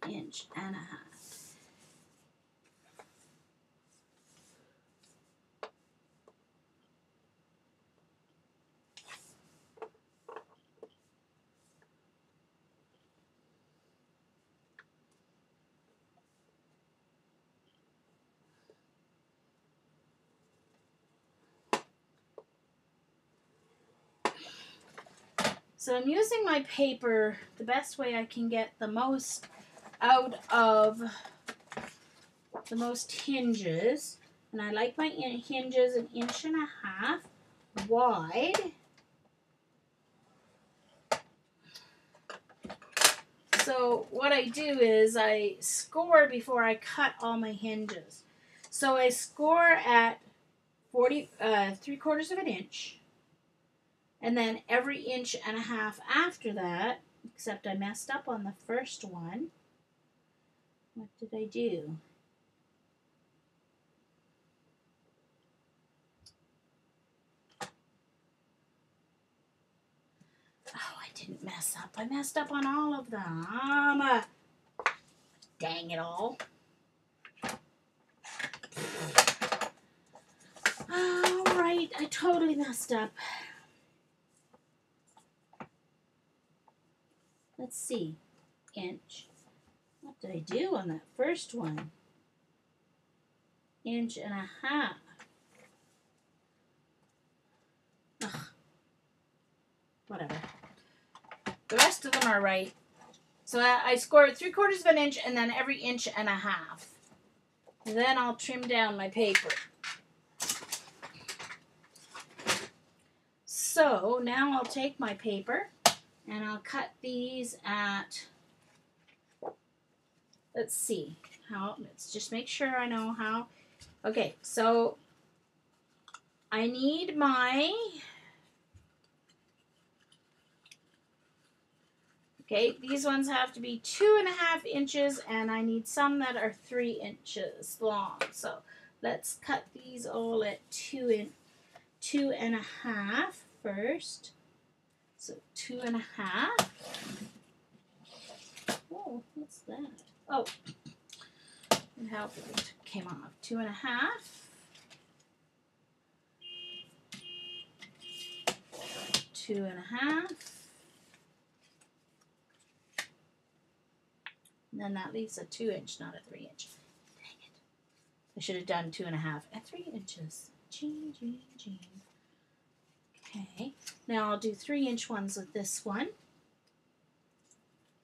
inches. So I'm using my paper the best way I can get the most out of the most hinges. And I like my hinges 1.5 inches wide. So what I do is I score before I cut all my hinges. So I score at 3/4 of an inch. And then every 1.5 inches after that, except I messed up on the first one. What did I do? Oh, I didn't mess up. I messed up on all of them. Dang it all. All right, I totally messed up. Let's see. Inch. What did I do on that first one? 1.5 inches. Ugh. Whatever. The rest of them are right. So I score 3/4 of an inch and then every 1.5 inches. Then I'll trim down my paper. So now I'll take my paper and I'll cut these at, let's see, let's just make sure I know how. Okay, so I need my, okay, these ones have to be 2.5 inches, and I need some that are 3 inches long. So let's cut these all at 2.5 first. So 2.5. Oh, what's that? Oh, and how it came off. 2.5. 2.5. And then that leaves a 2 inch, not a 3 inch. Dang it. I should have done 2.5 and 3 inches. Gee. Okay. Now I'll do 3 inch ones with this one.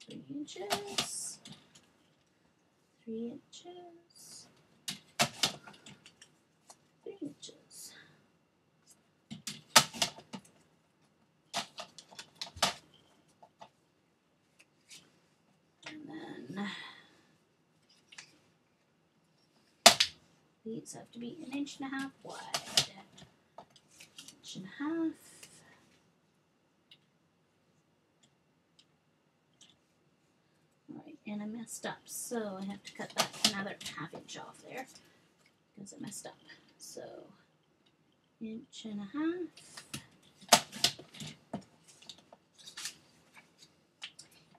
3 inches. 3 inches. 3 inches. And then these have to be 1.5 inches wide. 1.5 inches. Alright, and I messed up, so I have to cut that another 1/2 inch off there because I messed up. So 1.5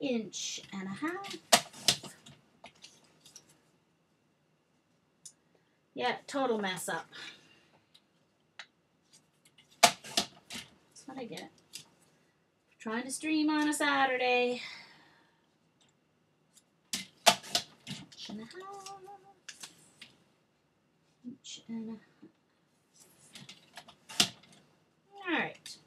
inches. 1.5 inches. Yeah, total mess up. That's what I get. Trying to stream on a Saturday. 1.5 inches. 1.5 inches. All right.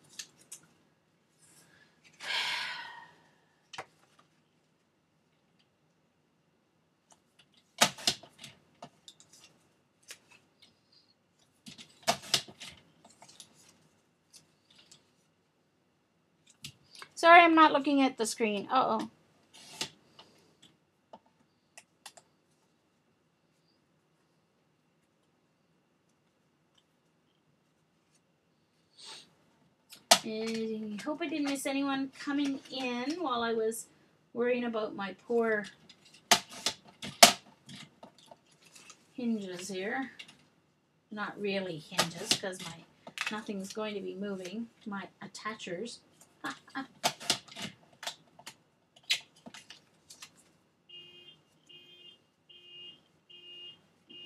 Sorry, I'm not looking at the screen. Uh-oh. I hope I didn't miss anyone coming in while I was worrying about my poor hinges here. Not really hinges, because nothing's going to be moving. My attachers.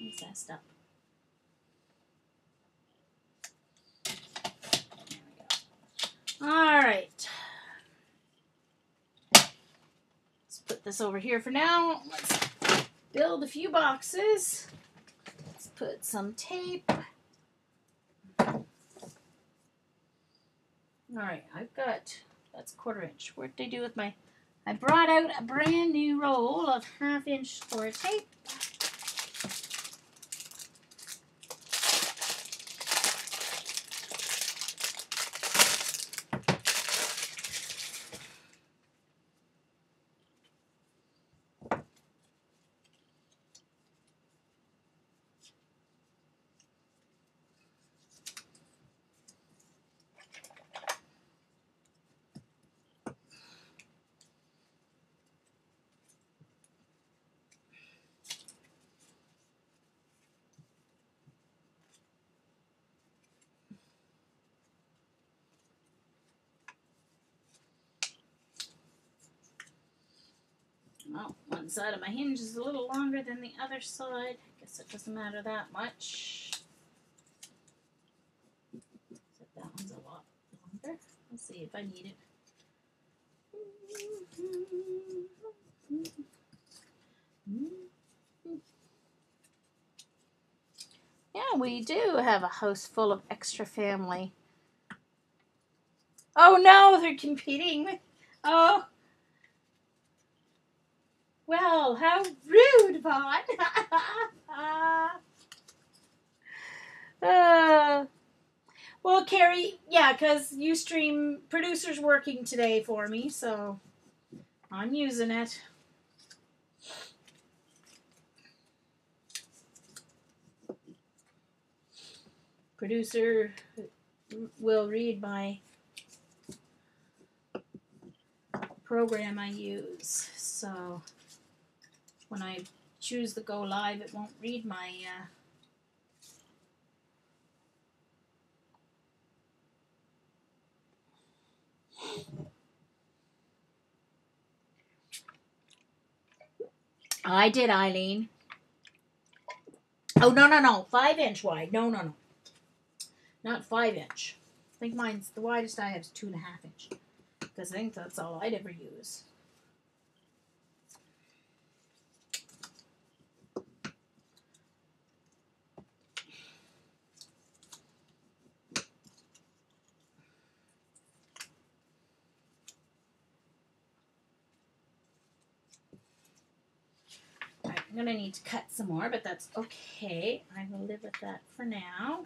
What's that stuff? All right. Let's put this over here for now. Let's build a few boxes. Let's put some tape. All right, I've got, that's 1/4 inch. What did I do with my, I brought out a brand new roll of 1/2 inch square tape. Well, one side of my hinge is a little longer than the other side. I guess it doesn't matter that much. Except that one's a lot longer. Let's see if I need it. Yeah, we do have a house full of extra family. Oh no, they're competing. Oh. Well, how rude, Vaughn. Well, Carrie, yeah, because Ustream producer's working today for me, so I'm using it. Producer will read my program I use, so when I choose the go live, it won't read my I did, Eileen. Oh, no. 5-inch wide. No. Not 5-inch. I think mine's the widest I have is 2.5-inch. Because I think that's all I'd ever use. Alright, I'm going to need to cut some more, but that's okay. I will live with that for now.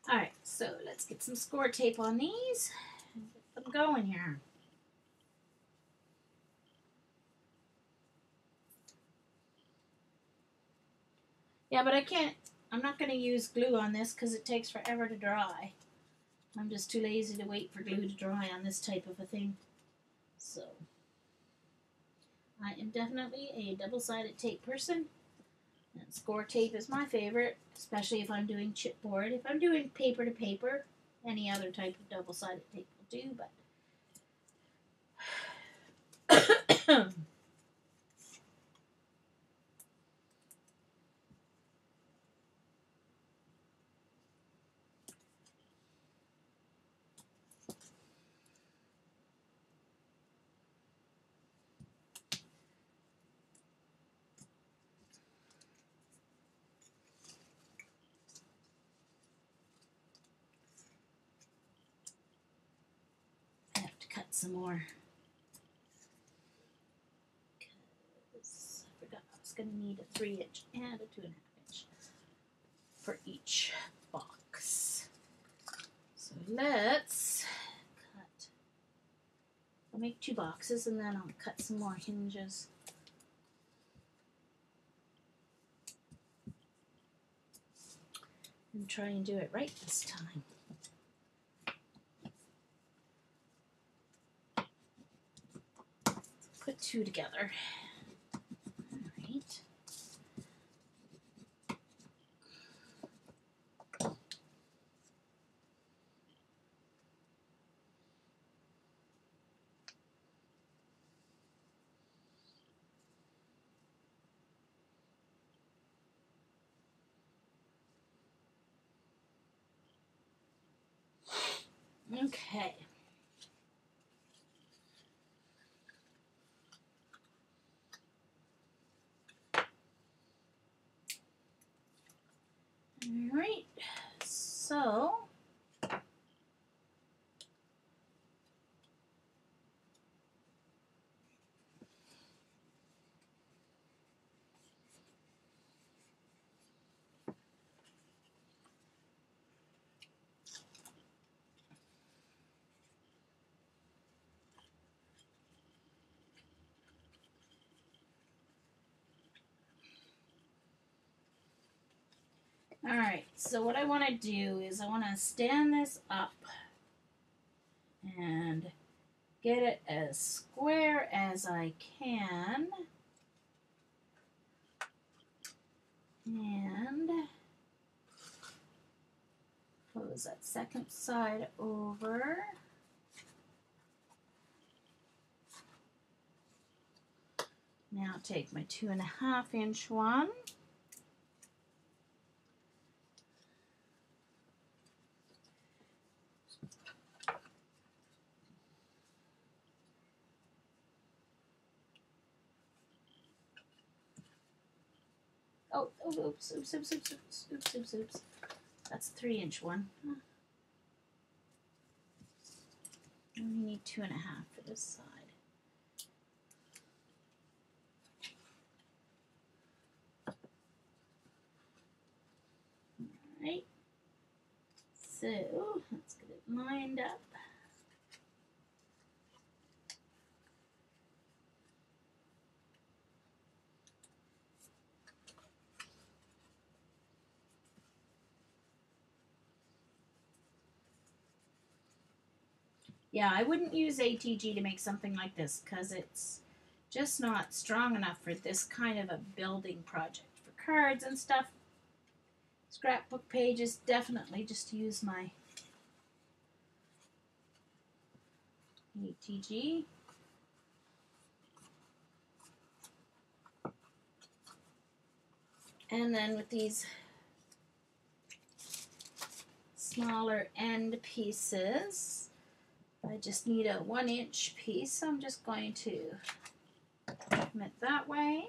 Alright, so let's get some score tape on these and get them going here. Yeah, but I'm not going to use glue on this because it takes forever to dry. I'm just too lazy to wait for glue to dry on this type of a thing. So, I am definitely a double-sided tape person. And score tape is my favorite, especially if I'm doing chipboard. If I'm doing paper to paper, any other type of double-sided tape will do, but I have to cut some more. Because I forgot I was going to need a 3-inch and a 2.5-inch for each box. So let's cut. I'll make 2 boxes and then I'll cut some more hinges. And try and do it right this time. Put 2 together. All right. Okay. All right. So all right, so what I want to do is I want to stand this up and get it as square as I can. And close that second side over. Now take my 2.5-inch one. Oh, oops. That's a 3-inch one. We need 2.5 for this side. Right? So, let's get it lined up. Yeah, I wouldn't use ATG to make something like this because it's just not strong enough for this kind of a building project. For cards and stuff, scrapbook pages, definitely just use my ATG. And then with these smaller end pieces, I just need a 1-inch piece. So I'm just going to come it that way.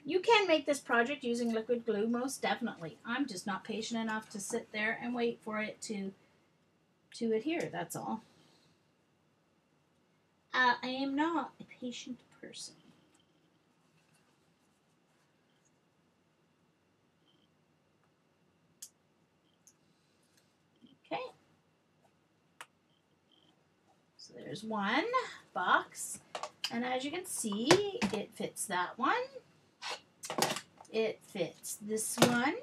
You can make this project using liquid glue, most definitely. I'm just not patient enough to sit there and wait for it to adhere, that's all. I am not a patient person. Okay. So there's one box, and as you can see, it fits that one. It fits this one.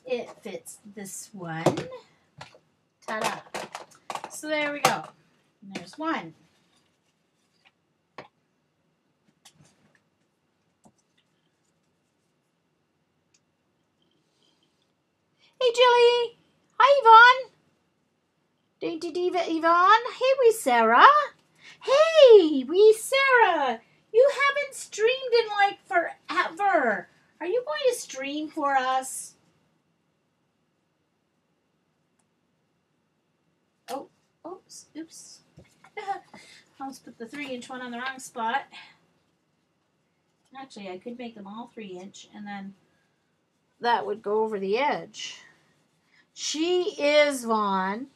It fits this one. Ta-da. So there we go. And there's one. Hey, Jilly. Hi, Yvonne. Dainty Diva Yvonne. Hey, wee Sarah. Hey, wee Sarah. You haven't streamed in like forever. Are you going to stream for us? Oh, oops, oops. I almost put the 3-inch one on the wrong spot. Actually, I could make them all 3-inch, and then that would go over the edge. She is Vaughn.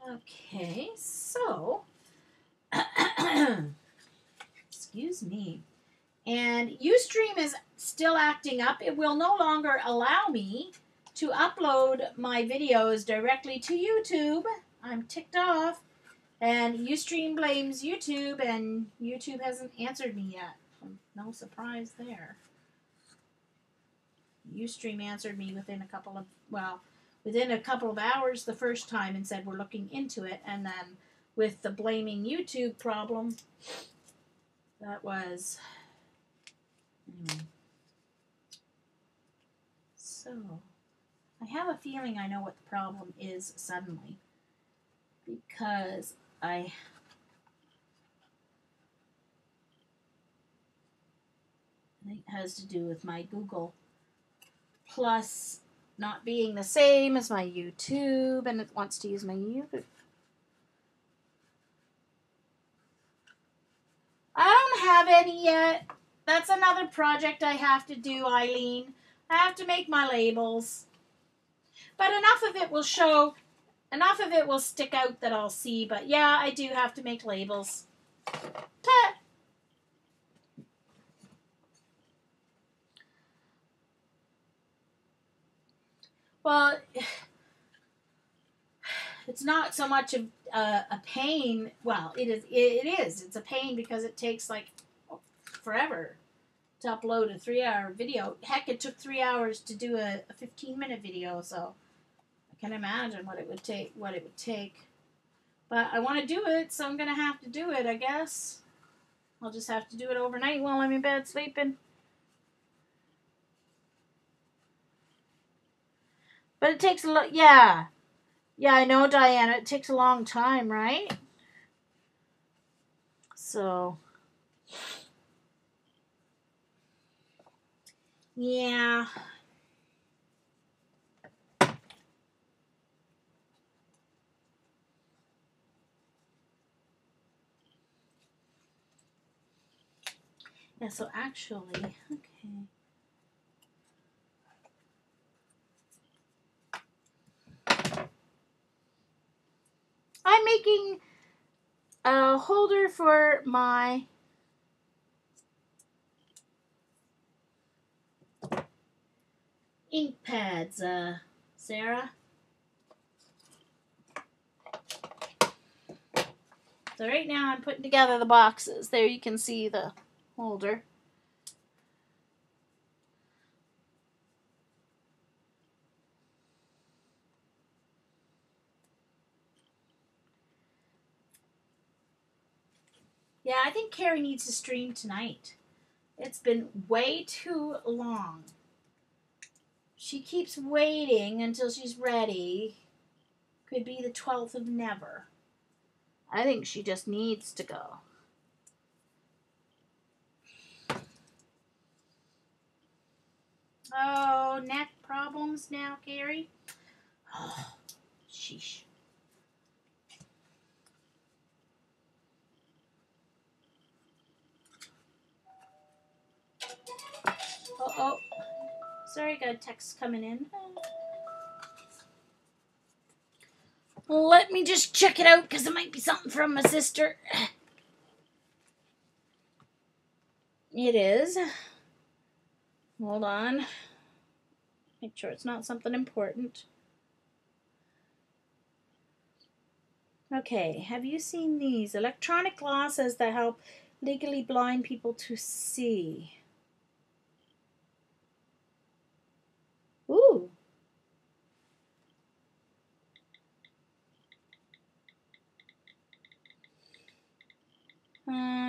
Okay, so, excuse me. And Ustream is still acting up. It will no longer allow me to upload my videos directly to YouTube. I'm ticked off. And Ustream blames YouTube, and YouTube hasn't answered me yet. No surprise there. Ustream answered me within a couple of hours the first time and said we're looking into it. And then with the blaming YouTube problem, that was... Anyway. So, I have a feeling I know what the problem is suddenly. Because I think it has to do with my Google Plus not being the same as my YouTube, and it wants to use my YouTube. I don't have any yet. That's another project I have to do, Eileen. I have to make my labels. But enough of it will show, enough of it will stick out that I'll see. But yeah, I do have to make labels. Ta! Well, it's not so much a pain. Well, it is. It is. It's a pain because it takes like forever to upload a 3-hour video. Heck, it took 3 hours to do a 15-minute video. So I can imagine what it would take. But I want to do it, so I'm gonna have to do it. I guess I'll just have to do it overnight while I'm in bed sleeping. But it takes a lot. Yeah. Yeah, I know, Diana. It takes a long time, right? So, yeah. Yeah, so actually, okay. I'm making a holder for my ink pads, Sarah. So right now I'm putting together the boxes. There you can see the holder. Yeah, I think Carrie needs to stream tonight. It's been way too long. She keeps waiting until she's ready. Could be the 12th of never. I think she just needs to go. Oh, neck problems now, Carrie? Oh, sheesh. Oh. Sorry, got a text coming in. Let me just check it out because it might be something from my sister. It is. Hold on. Make sure it's not something important. Okay, have you seen these? Electronic glasses that help legally blind people to see. Ooh.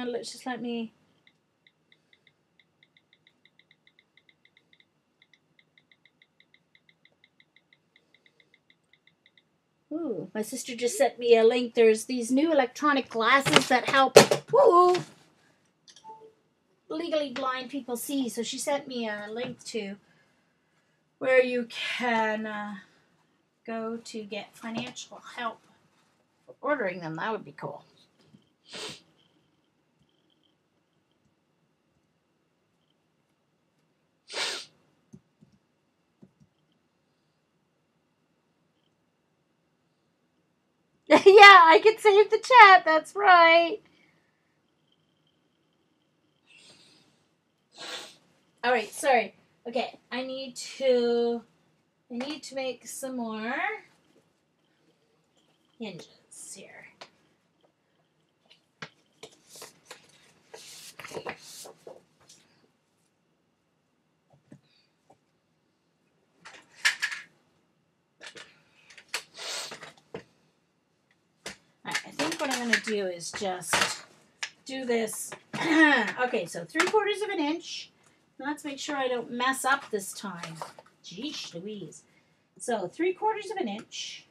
Let's just let me... Ooh, my sister just sent me a link. There's these new electronic glasses that help legally blind people see. So she sent me a link to where you can go to get financial help for ordering them. That would be cool. Yeah, I can save the chat. That's right. All right, sorry. Okay, I need to make some more hinges here. All right, I think what I'm going to do is just do this. Okay, so 3/4 of an inch. Let's make sure I don't mess up this time. Geesh Louise. So 3/4 of an inch.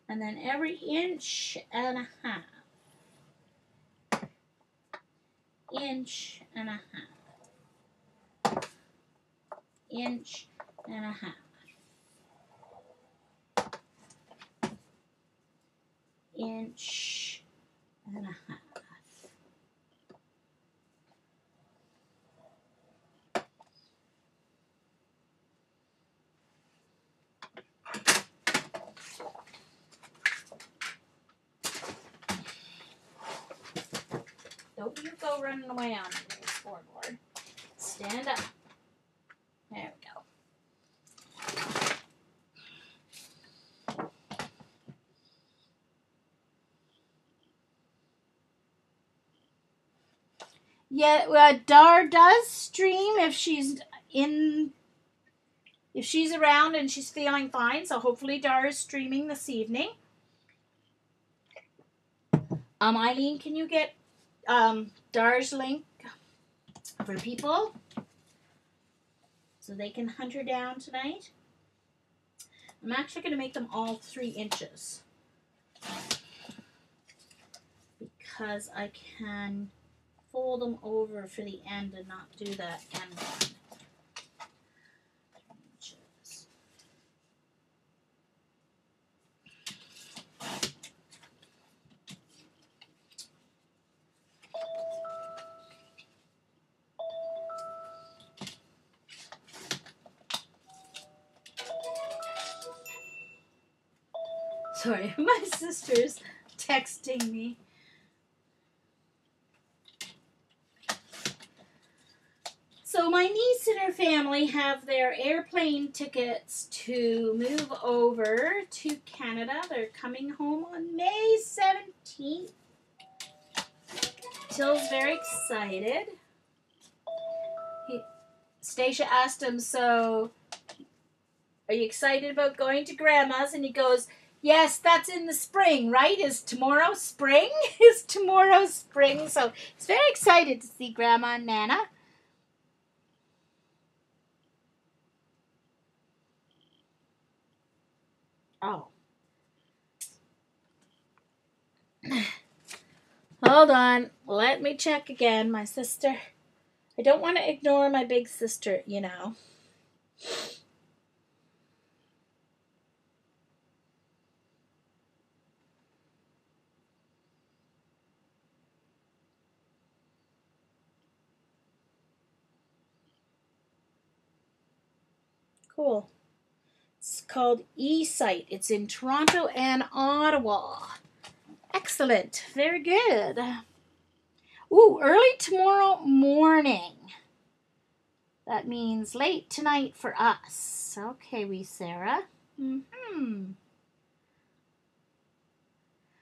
And then every inch and a half. Inch and a half. Inch and a half. Inch and a half. Don't you go running away on me, scoreboard. Stand up. There we go. Yeah, Dar does stream if she's around and she's feeling fine. So hopefully Dar is streaming this evening. Eileen, can you get Dar's link for people? so they can hunt her down tonight. I'm actually going to make them all 3 inches because I can fold them over for the end and not do that end one. 3 inches. Sorry, my sister's texting me. So my niece and her family have their airplane tickets to move over to Canada. They're coming home on May 17th. Till's very excited. Stacia asked him, so are you excited about going to Grandma's? And he goes, yes, that's in the spring, right? Is tomorrow spring? Is tomorrow spring? So he's very excited to see Grandma and Nana. Oh. Hold on. Let me check again, my sister. I don't want to ignore my big sister, you know. Cool. It's called eSite. It's in Toronto and Ottawa. Excellent. Very good. Ooh, early tomorrow morning. That means late tonight for us. Okay, wee Sarah.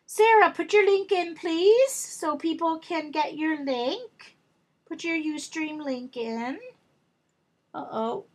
Sarah, put your link in, please, so people can get your link. Put your Ustream link in. Uh-oh.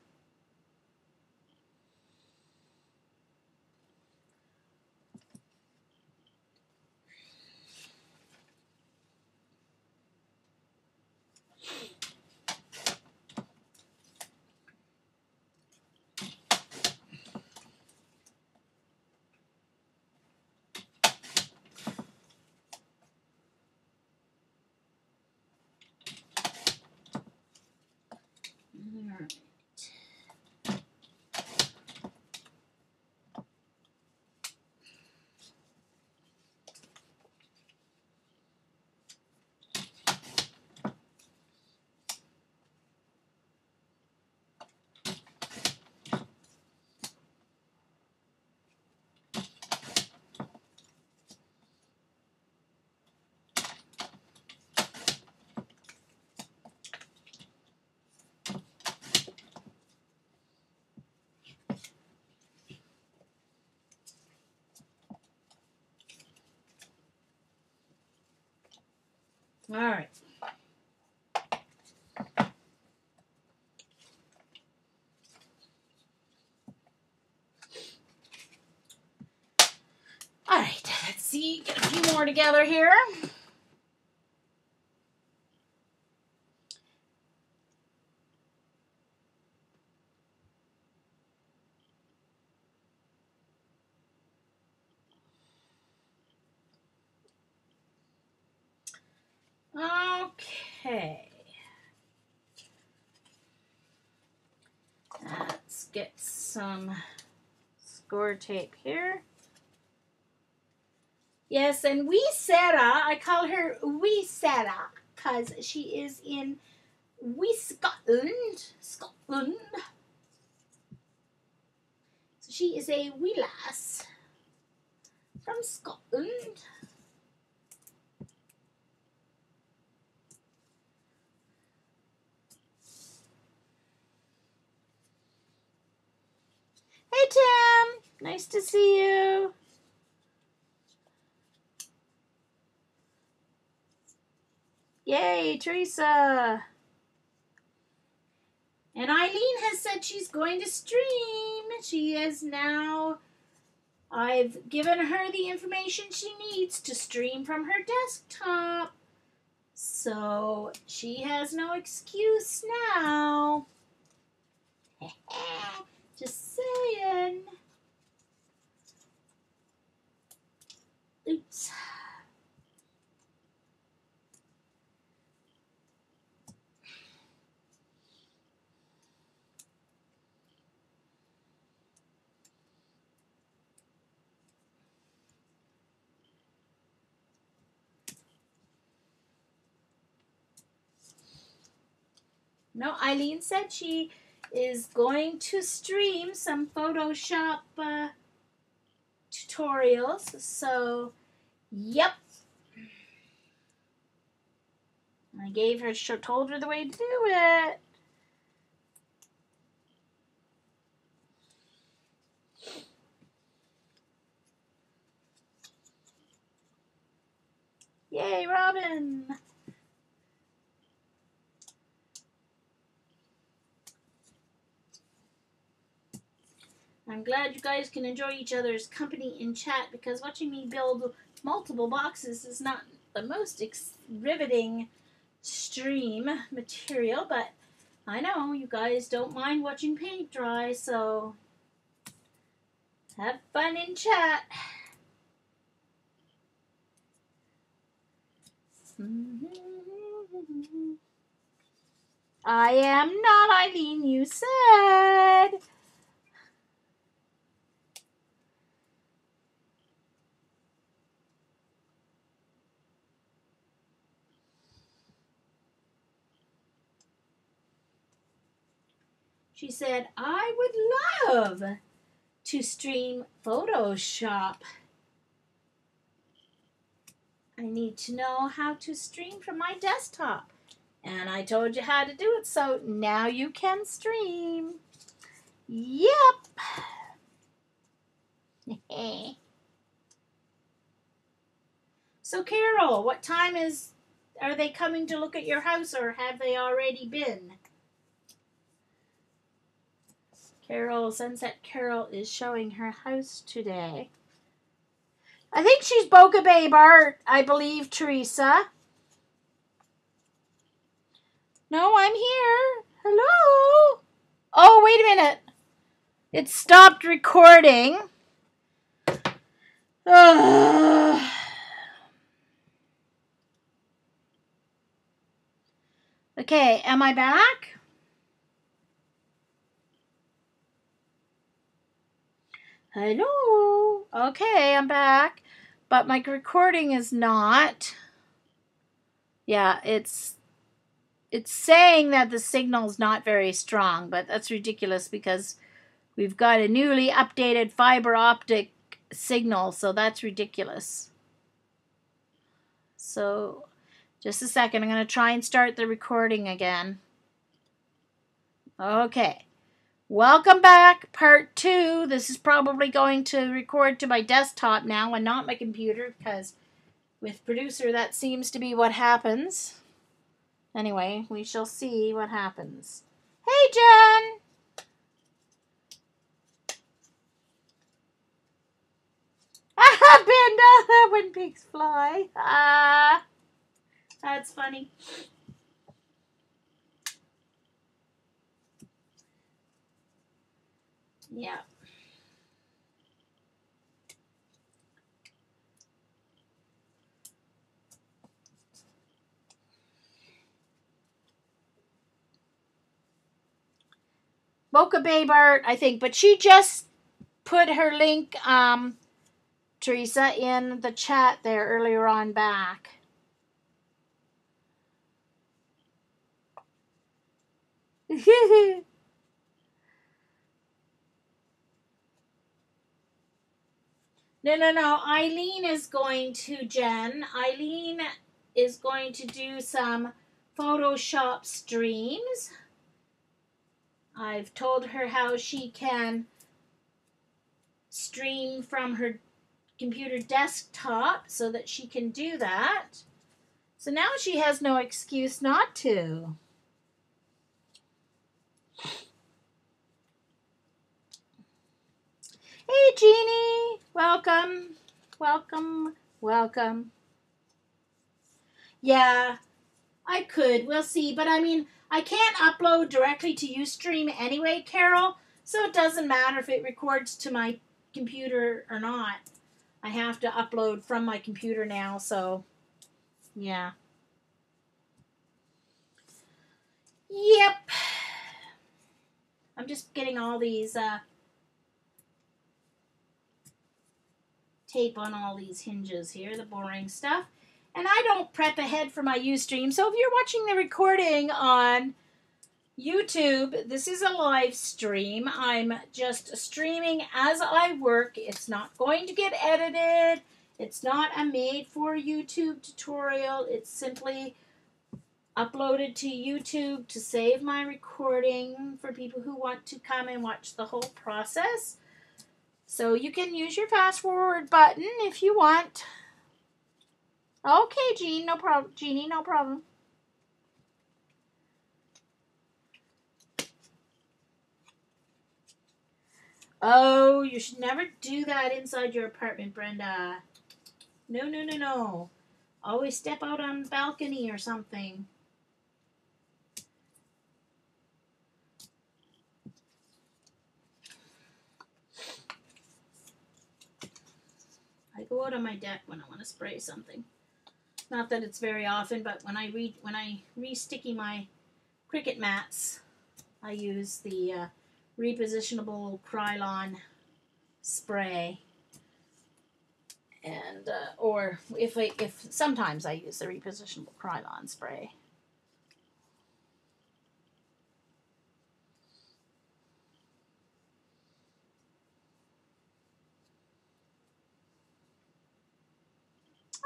All right. All right, let's see, get a few more together here. Okay. Let's get some score tape here. Yes, and wee Sarah, I call her wee Sarah because she is in wee Scotland. So she is a wee lass from Scotland. Hey, Tim. Nice to see you. Yay, Teresa. And Eileen has said she's going to stream. She is now, I've given her the information she needs to stream from her desktop. So she has no excuse now. No, Eileen said she is going to stream some Photoshop tutorials. So, yep. I gave her, told her the way to do it. Yay, Robin! I'm glad you guys can enjoy each other's company in chat, because watching me build multiple boxes is not the most riveting stream material, but I know you guys don't mind watching paint dry, so have fun in chat. I am not Eileen, you said. She said, I would love to stream Photoshop. I need to know how to stream from my desktop. And I told you how to do it, so now you can stream. Yep. So, Carol, what time are they coming to look at your house, or have they already been? Sunset Carol is showing her house today. I think she's Boca Babe Art, I believe, Teresa. No, I'm here. Hello. Oh, wait a minute. It stopped recording. Okay, am I back? Hello. Okay, I'm back. But my recording is not. Yeah, it's saying that the signal's not very strong, but that's ridiculous because we've got a newly updated fiber optic signal, so that's ridiculous. So, just a second. I'm going to try and start the recording again. Okay. Welcome back, part 2. This is probably going to record to my desktop now and not my computer, because with producer that seems to be what happens. Anyway, we shall see what happens. Hey, Jen! Panda! When pigs fly. That's funny. Yeah. Boca Babe Art, I think, but she just put her link, Teresa, in the chat there earlier on back. No. Eileen is going to, Jen. Eileen is going to do some Photoshop streams. I've told her how she can stream from her computer desktop so that she can do that. So now she has no excuse not to. Hey, Jeannie. Welcome. Welcome. Yeah, I could. We'll see. But I mean, I can't upload directly to Ustream anyway, Carol. So it doesn't matter if it records to my computer or not. I have to upload from my computer now, so yeah. Yep. I'm just getting all these tape on all these hinges here, the boring stuff. And I don't prep ahead for my Ustream, so if you're watching the recording on YouTube, this is a live stream. I'm just streaming as I work. It's not going to get edited. It's not a made for YouTube tutorial. It's simply uploaded to YouTube to save my recording for people who want to come and watch the whole process. So you can use your fast forward button if you want. Okay, Jean, no problem. Jeannie, no problem. Oh, you should never do that inside your apartment, Brenda. No, no, no, no. Always step out on the balcony or something. I go out on my deck when I want to spray something. Not that it's very often, but when I re-sticky my cricket mats, I use the repositionable Krylon spray, and or if sometimes I use the repositionable Krylon spray.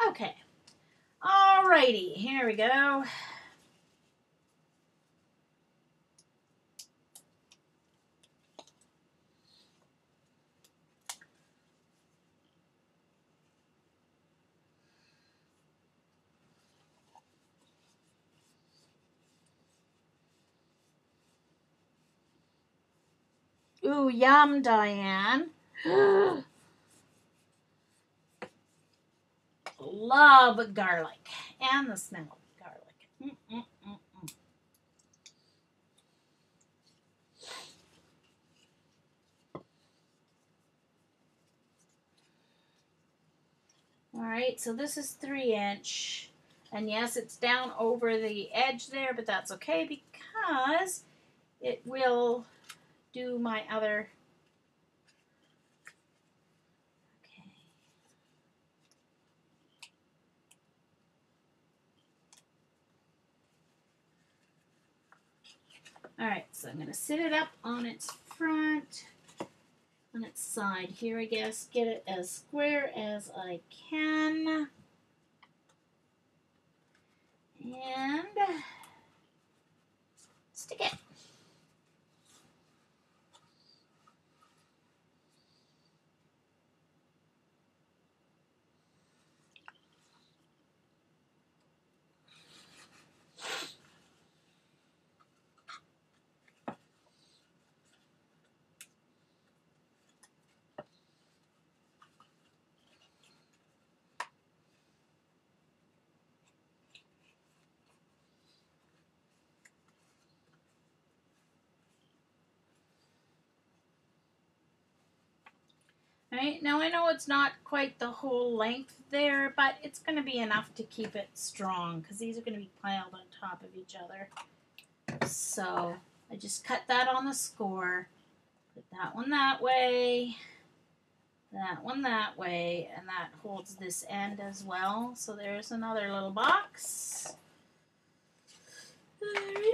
Okay, alrighty, here we go. Ooh, yum, Diane. Love garlic and the smell of garlic. All right, so this is 3-inch, and yes, it's down over the edge there, but that's okay because it will do my other. Okay. All right, so I'm going to sit it up on its front, on its side here, I guess. Get it as square as I can. And stick it. Right, now I know it's not quite the whole length there, but it's going to be enough to keep it strong because these are going to be piled on top of each other. So I just cut that on the score, put that one that way, that one that way, and that holds this end as well. So there's another little box. Alrighty.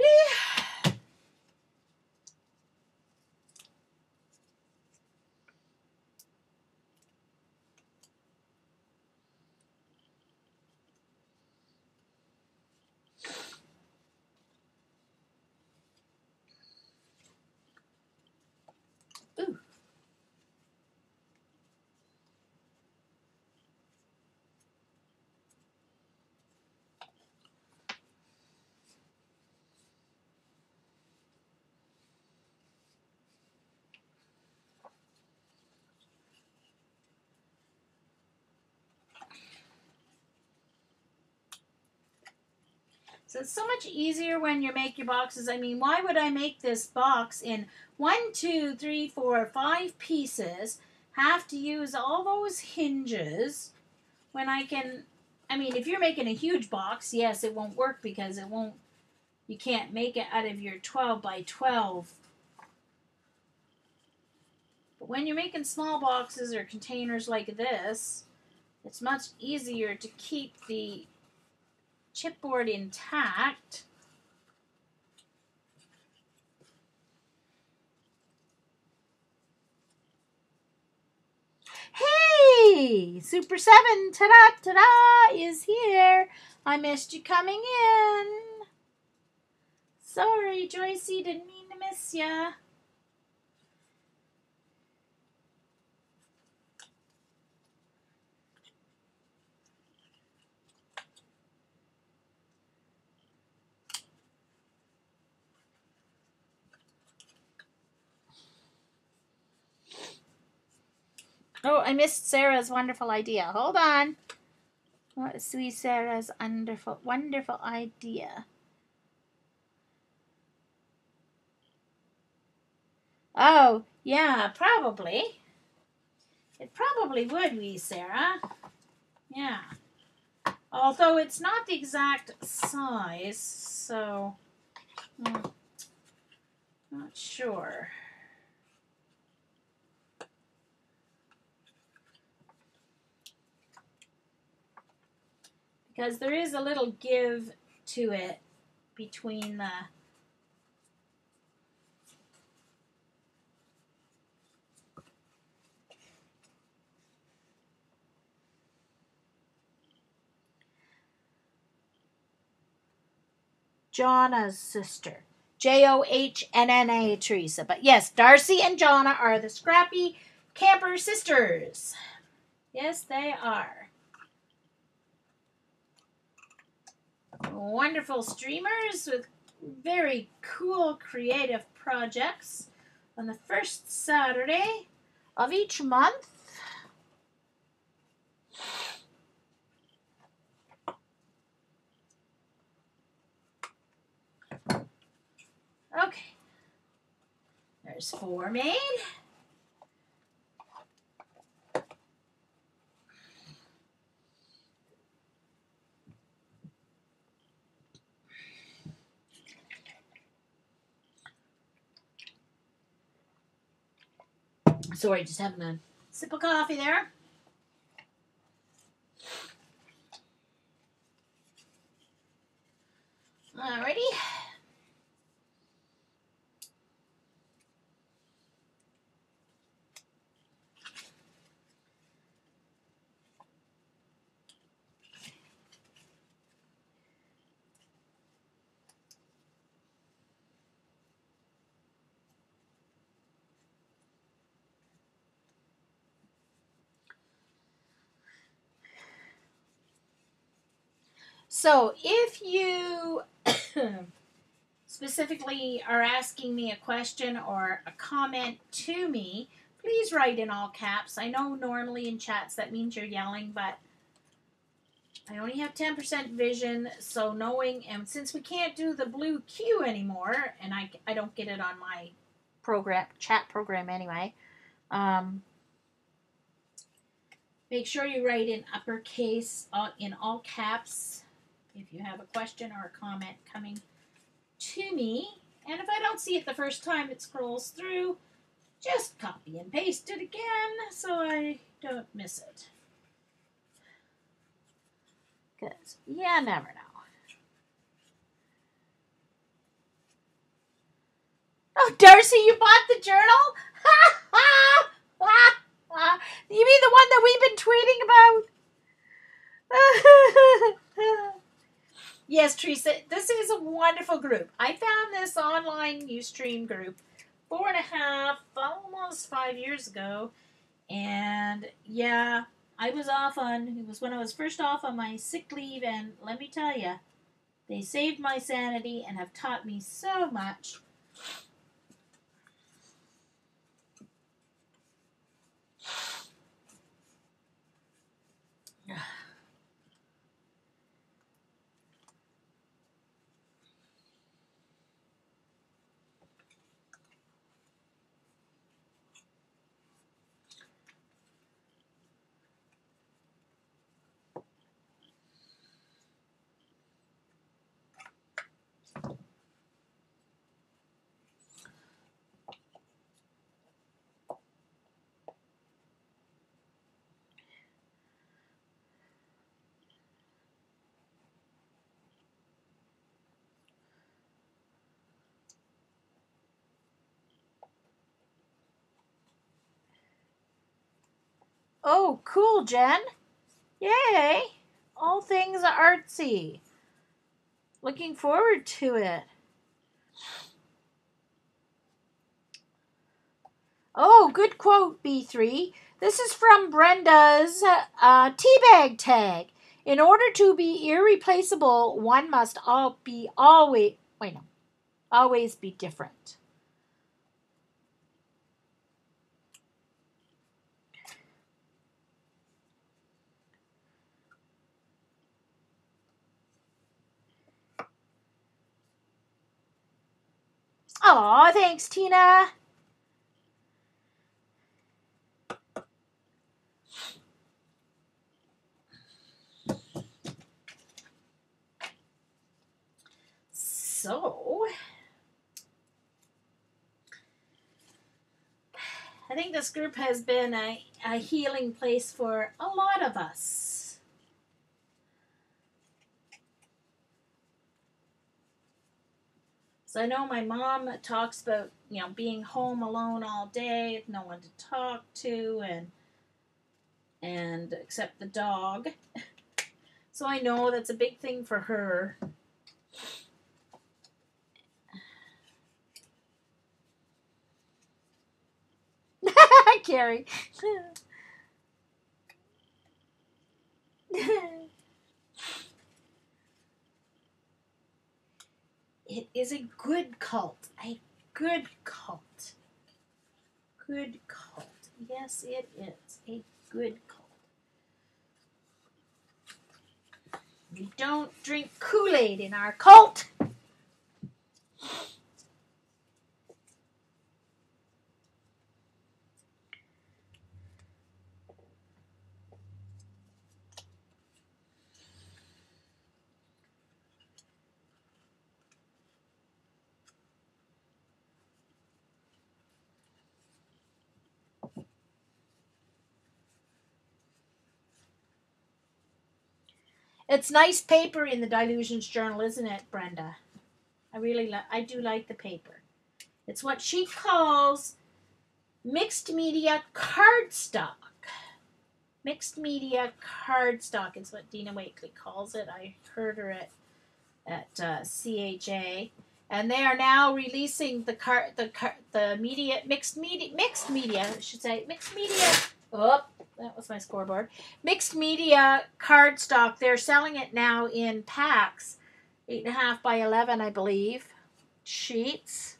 Ooh. So it's so much easier when you make your boxes. I mean, why would I make this box in 1, 2, 3, 4, 5 pieces, have to use all those hinges when I can, I mean, if you're making a huge box, yes, it won't work because it won't, you can't make it out of your 12 by 12. But when you're making small boxes or containers like this, it's much easier to keep the chipboard intact Super 7, ta-da, ta-da, is here. I missed you coming in. Sorry, Joycey, didn't mean to miss ya. Oh, I missed Sarah's wonderful idea. Hold on. What is sweet Sarah's wonderful idea? Oh, yeah, probably. It probably would, wee Sarah. Yeah. Although it's not the exact size, so not sure. Because there is a little give to it between the Jonna's sister. Johnnna, Teresa. But yes, Darcy and Jonna are the scrappy camper sisters. Yes, they are. Wonderful streamers with very cool creative projects on the first Saturday of each month. Okay. There's 4 made. Sorry, just having a sip of coffee there. Alrighty. So if you specifically are asking me a question or a comment to me, please write in all caps. I know normally in chats that means you're yelling, but I only have 10% vision, so knowing, and since we can't do the blue Q anymore, and I don't get it on my chat program anyway, make sure you write in uppercase in all caps if you have a question or a comment coming to me. And if I don't see it the first time it scrolls through, just copy and paste it again so I don't miss it. Because you never know. Oh, Darcy, you bought the journal? You mean the one that we've been tweeting about? Yes, Teresa, this is a wonderful group. I found this online Ustream group 4.5, almost 5 years ago. And yeah, it was when I was first off on my sick leave, and let me tell you, they saved my sanity and have taught me so much. Oh, cool, Jen. Yay. All things artsy. Looking forward to it. Oh, good quote, B3. This is from Brenda's teabag tag. In order to be irreplaceable, one must always be different. Aw, thanks, Tina. So, I think this group has been a healing place for a lot of us. So I know my mom talks about, being home alone all day with no one to talk to and except the dog. So I know that's a big thing for her. Carrie. It is a good cult. A good cult. Good cult. Yes, it is a good cult. We don't drink Kool-Aid in our cult. It's nice paper in the Dilutions Journal, isn't it, Brenda? I do like the paper. It's what she calls mixed media cardstock. Mixed media cardstock is what Dina Wakely calls it. I heard her at CHA, and they are now releasing the mixed media. I should say mixed media. Oh, that was my scoreboard. Mixed media cardstock. They're selling it now in packs, 8.5 by 11, I believe, sheets.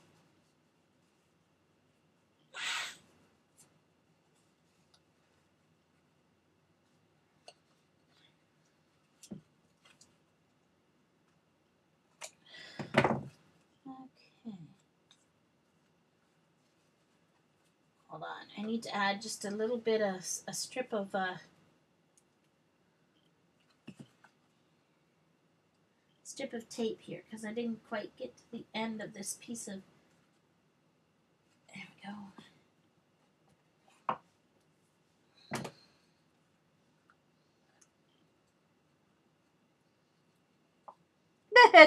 Okay. Hold on. I need to add just a little bit of a strip of tape here because I didn't quite get to the end of this piece of. There we go.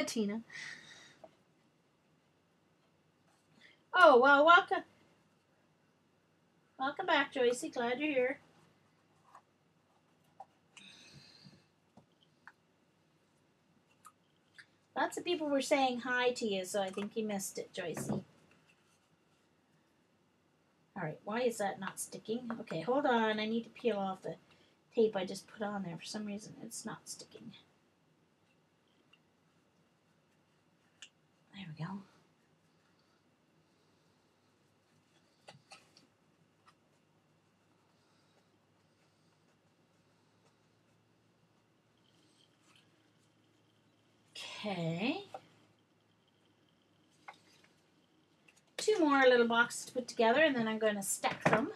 Tina. Oh, well, welcome back, Joycey. Glad you're here. Lots of people were saying hi to you, so I think you missed it, Joycey. All right, why is that not sticking? Okay, hold on. I need to peel off the tape I just put on there. For some reason, it's not sticking. There we go. Okay. 2 more little boxes to put together, and then I'm going to stack them.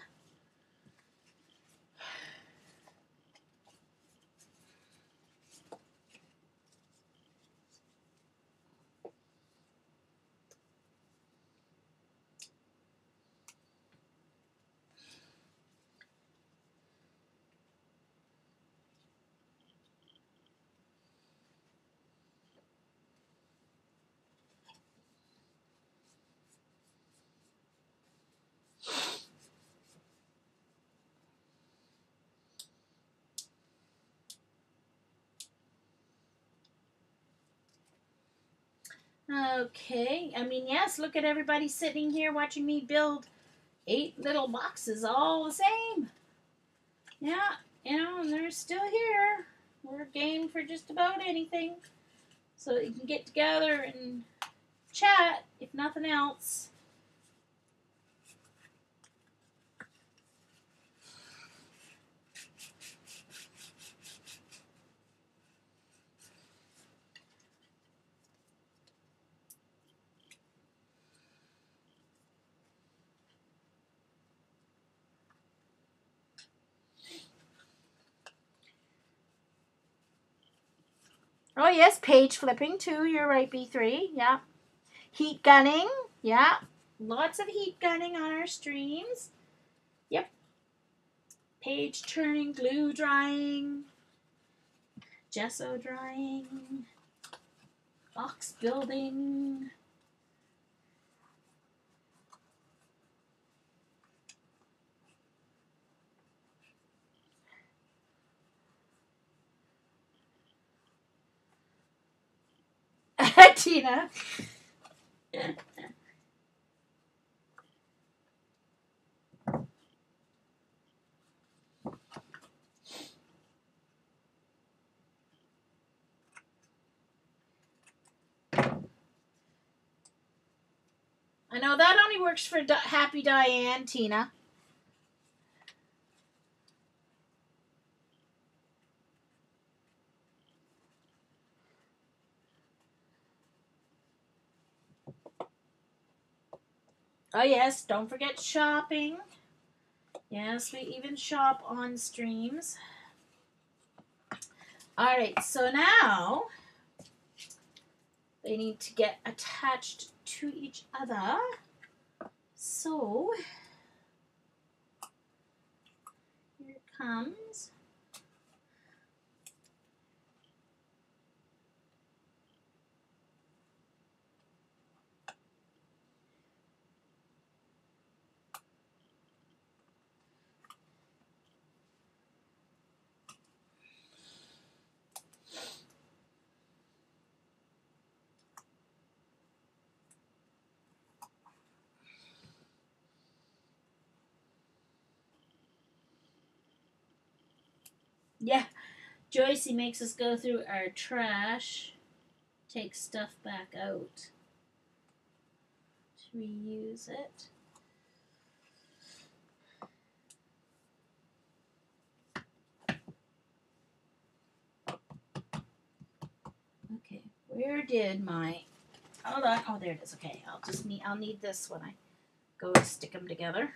Okay, I mean, yes, look at everybody sitting here watching me build 8 little boxes all the same. Yeah, you know, and they're still here. We're game for just about anything. So you can get together and chat, if nothing else. Oh, yes, page flipping too. You're right, B3. Yeah. Heat gunning. Yeah. Lots of heat gunning on our streams. Yep. Page turning, glue drying, gesso drying, box building. Tina. I know that only works for Happy Diane, Tina. Oh, yes, don't forget shopping. Yes, we even shop on streams. Alright, so now they need to get attached to each other. So, here it comes. Yeah, Joycey makes us go through our trash, take stuff back out to reuse it. Okay, where did my, hold on, oh there it is, okay, I'll need this when I go to stick them together.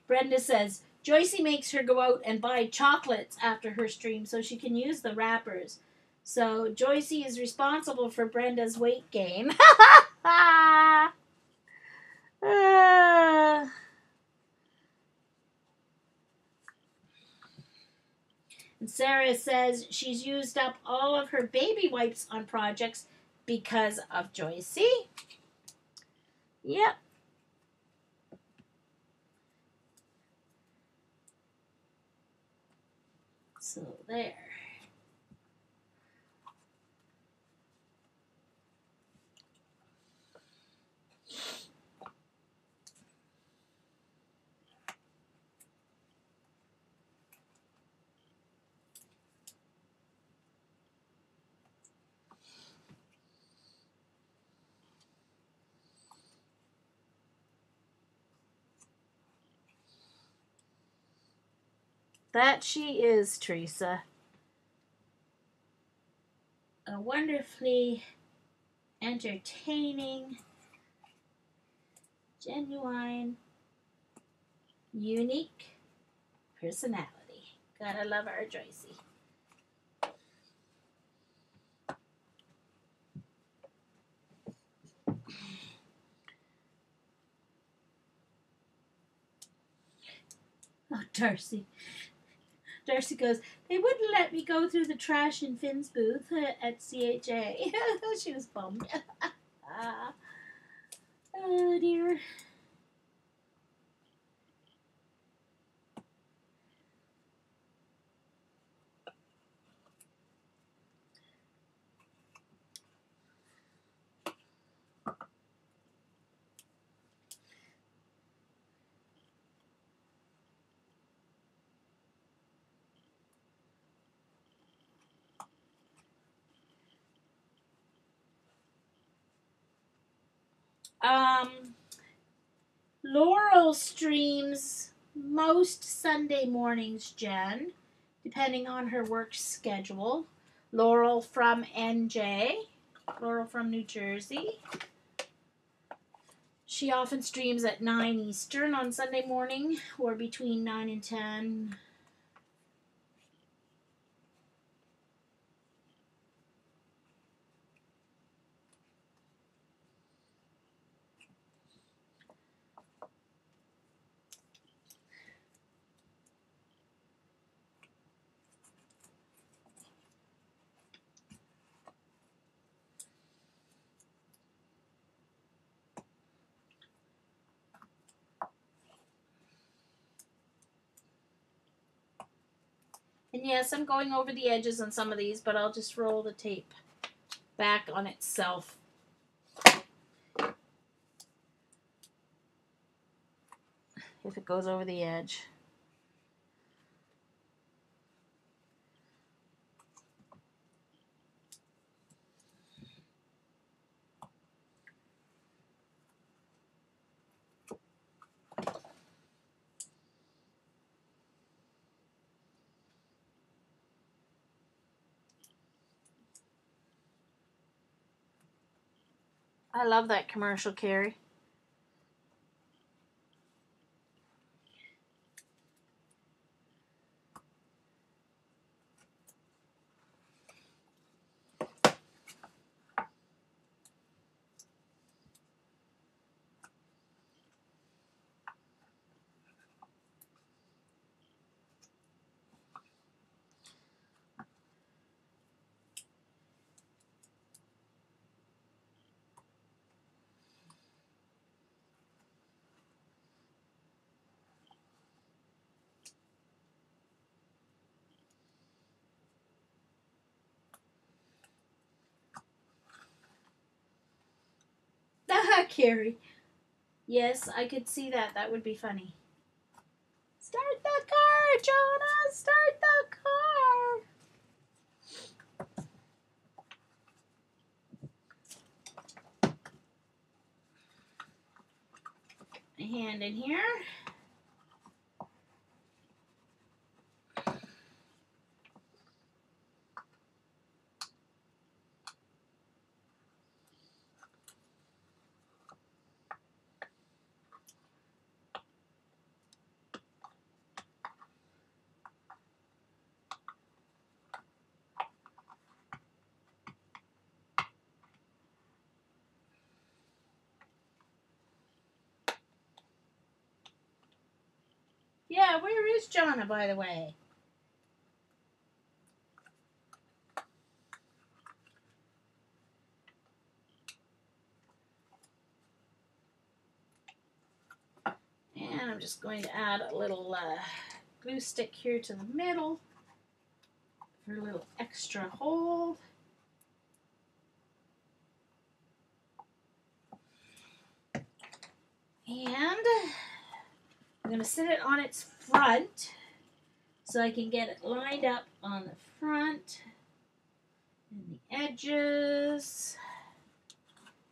Brenda says, Joycey makes her go out and buy chocolates after her stream so she can use the wrappers. So Joycey is responsible for Brenda's weight gain. And Sarah says she's used up all of her baby wipes on projects because of Joycey. Yep. So there. That she is, Teresa. A wonderfully entertaining, genuine, unique personality. Gotta love our Joycey. Oh, Darcy. Darcy goes, they wouldn't let me go through the trash in Finn's booth at CHA. She was bummed. Oh, dear. Laurel streams most Sunday mornings, Jen, depending on her work schedule. Laurel from NJ, Laurel from New Jersey. She often streams at 9 Eastern on Sunday morning, or between 9 and 10. And yes, I'm going over the edges on some of these, but I'll just roll the tape back on itself. If it goes over the edge. I love that commercial, Carrie. Carrie. Yes, I could see that. That would be funny. Start the car, Jonah! Start the car! A hand in here. Yeah, where is Jonna, by the way? And I'm just going to add a little glue stick here to the middle for a little extra hold. And I'm going to sit it on its front so I can get it lined up on the front and the edges.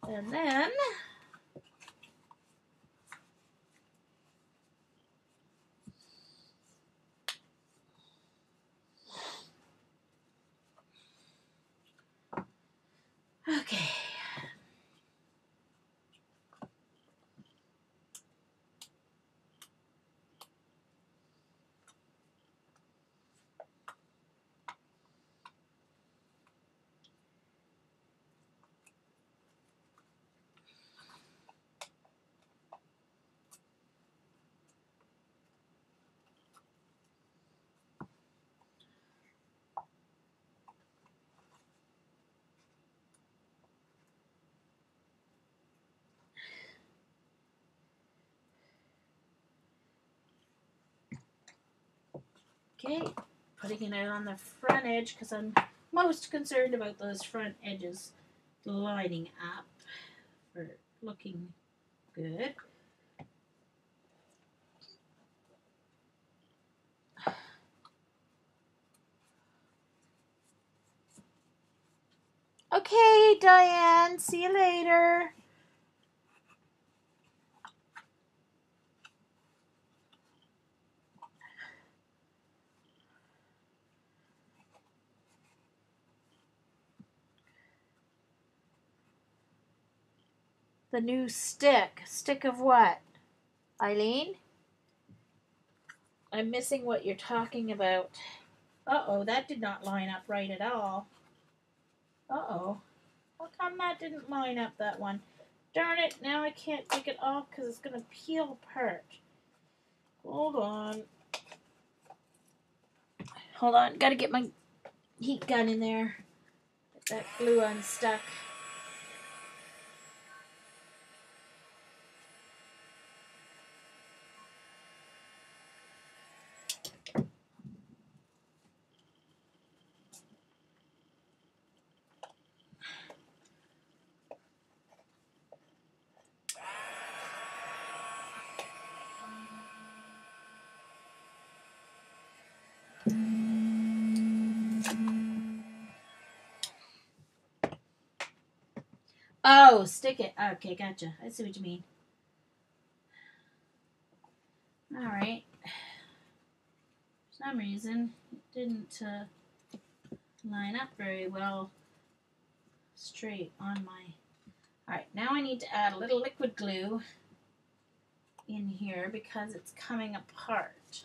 And then okay. Okay, putting it on the front edge because I'm most concerned about those front edges lining up for looking good. Okay, Diane, see you later. The new stick. Stick of what, Eileen? I'm missing what you're talking about. Uh-oh, that did not line up right at all. Uh-oh. How come that didn't line up, that one? Darn it, now I can't take it off because it's going to peel apart. Hold on. Hold on, gotta get my heat gun in there. Get that glue unstuck. Oh, stick it. Okay, gotcha. I see what you mean. All right. For some reason, it didn't line up very well straight on my... All right, now I need to add a little liquid glue in here because it's coming apart.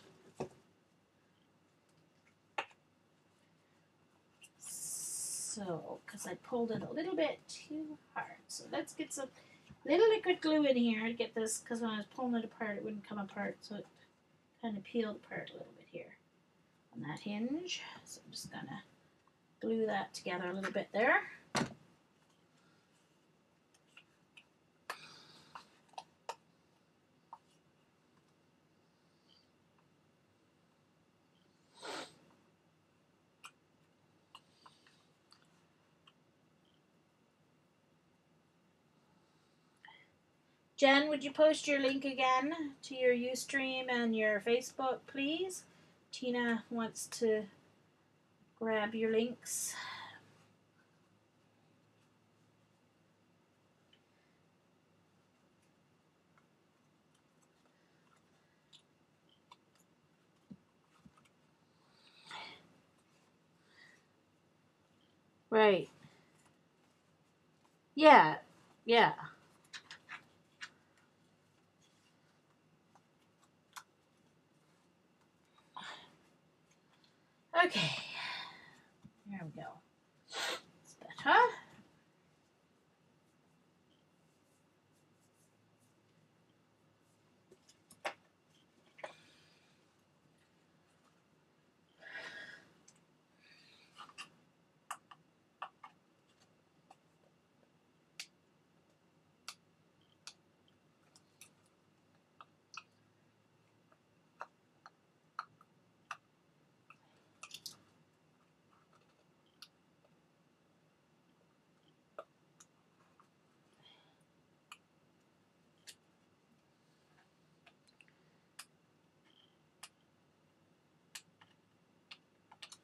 So, because I pulled it a little bit too hard. So let's get some little liquid glue in here to get this, because when I was pulling it apart, it wouldn't come apart. So it kind of peeled apart a little bit here on that hinge. So I'm just going to glue that together a little bit there. Jen, would you post your link again to your Ustream and your Facebook, please? Tina wants to grab your links. Right. Yeah. Yeah. Okay. There we go. It's better.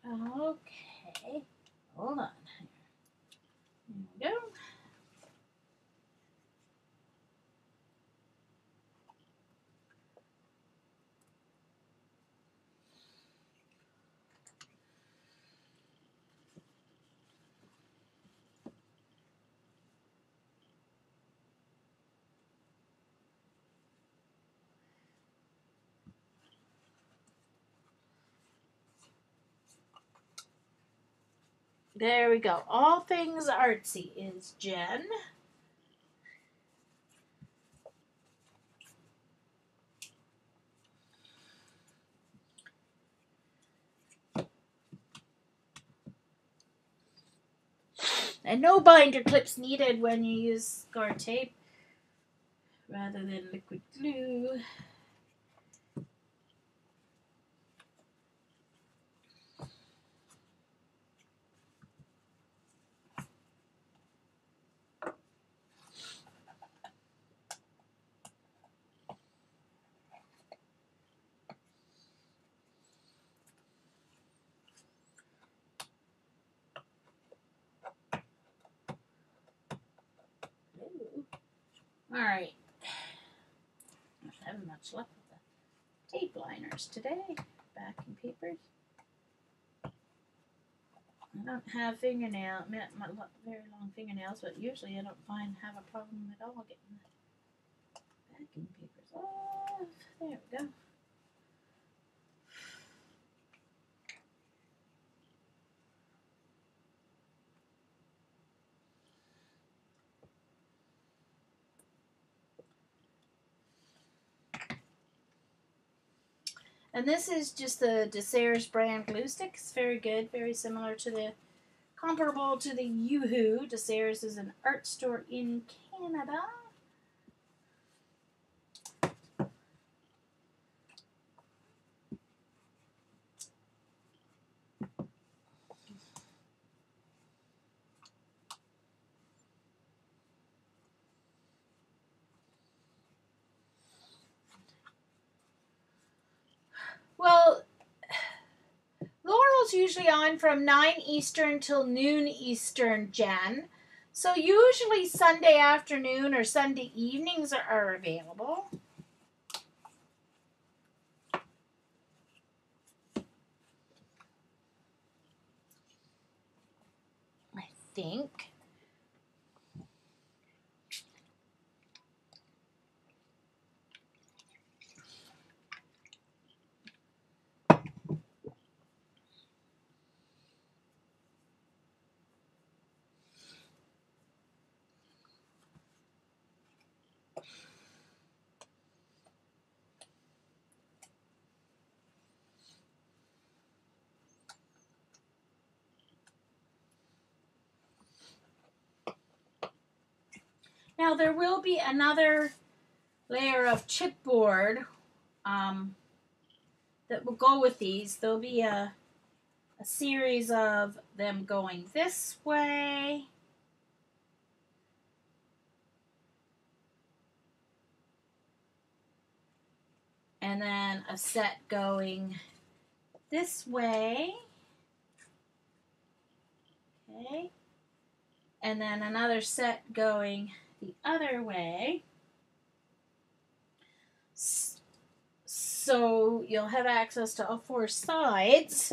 Okay. Hold on. There we go. There we go. All things artsy is Jen. And no binder clips needed when you use scar tape rather than liquid glue. Alright. Not having much luck with the tape liners today. Backing papers. I don't have very long fingernails, but usually I don't have a problem at all getting the backing papers off. There we go. And this is just the Desairs brand glue stick. It's very good, very similar to comparable to the Yoo-Hoo. Desairs is an art store in Canada. Well, Laurel's usually on from 9 Eastern till noon Eastern, Jen. So usually Sunday afternoon or Sunday evenings are available. I think. Now there will be another layer of chipboard that will go with these. There'll be a series of them going this way. And then a set going this way. Okay. And then another set going the other way. So you'll have access to all 4 sides,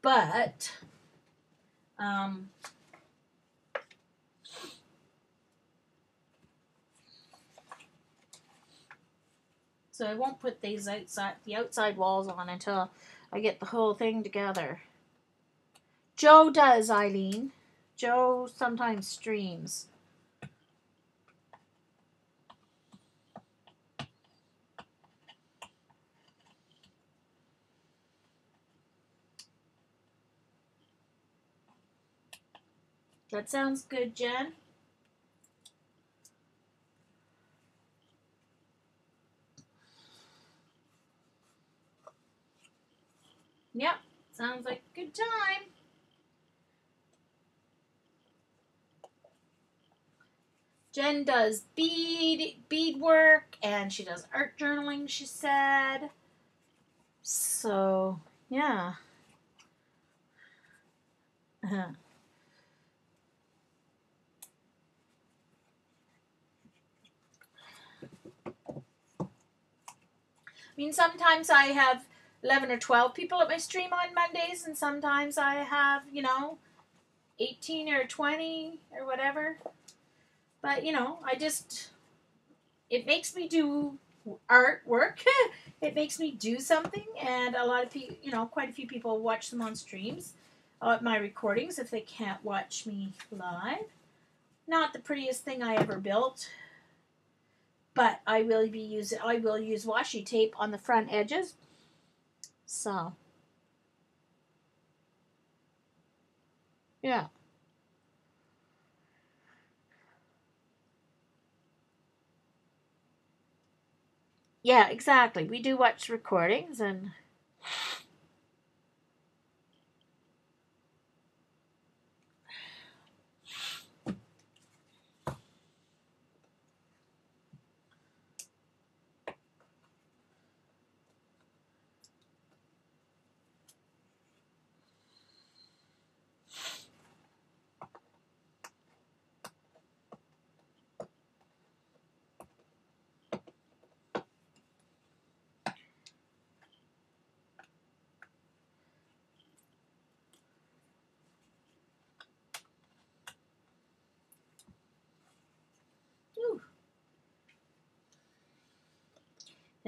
but so I won't put the outside walls on until I get the whole thing together. Joe does, Eileen. Joe sometimes streams. That sounds good, Jen. Yep, sounds like a good time. Jen does beadwork and she does art journaling, she said. So, yeah. I mean, sometimes I have 11 or 12 people at my stream on Mondays, and sometimes I have, 18 or 20 or whatever. But, it makes me do artwork. It makes me do something, and a lot of people, quite a few people watch them on streams, my recordings, if they can't watch me live. Not the prettiest thing I ever built, but I will use washi tape on the front edges. So, yeah. Yeah, exactly. We do watch recordings and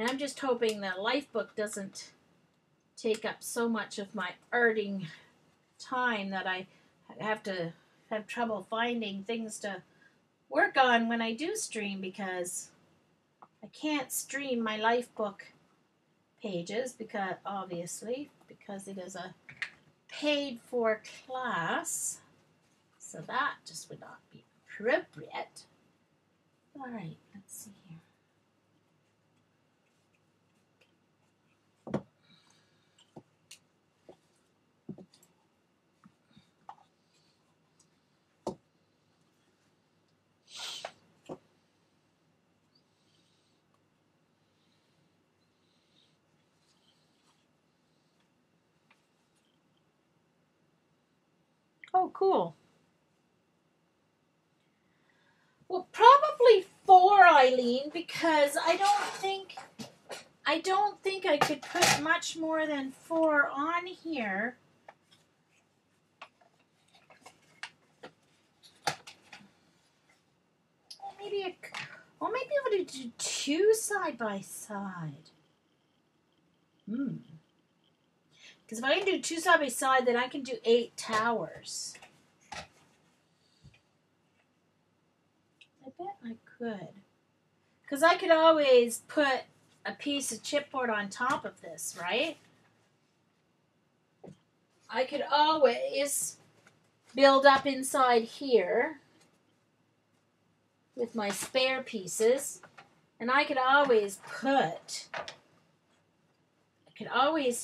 And I'm just hoping the life book doesn't take up so much of my arting time that I have to have trouble finding things to work on when I do stream, because I can't stream my life book pages because it is a paid for class, so that just would not be appropriate. All right, let's see here. Oh, cool. Well, probably 4, Eileen, because I don't think I could put much more than 4 on here. Maybe I might be able to do 2 side by side. Because if I can do 2 side by side, then I can do 8 towers. I bet I could. Because I could always put a piece of chipboard on top of this, right? I could always build up inside here with my spare pieces, and I could always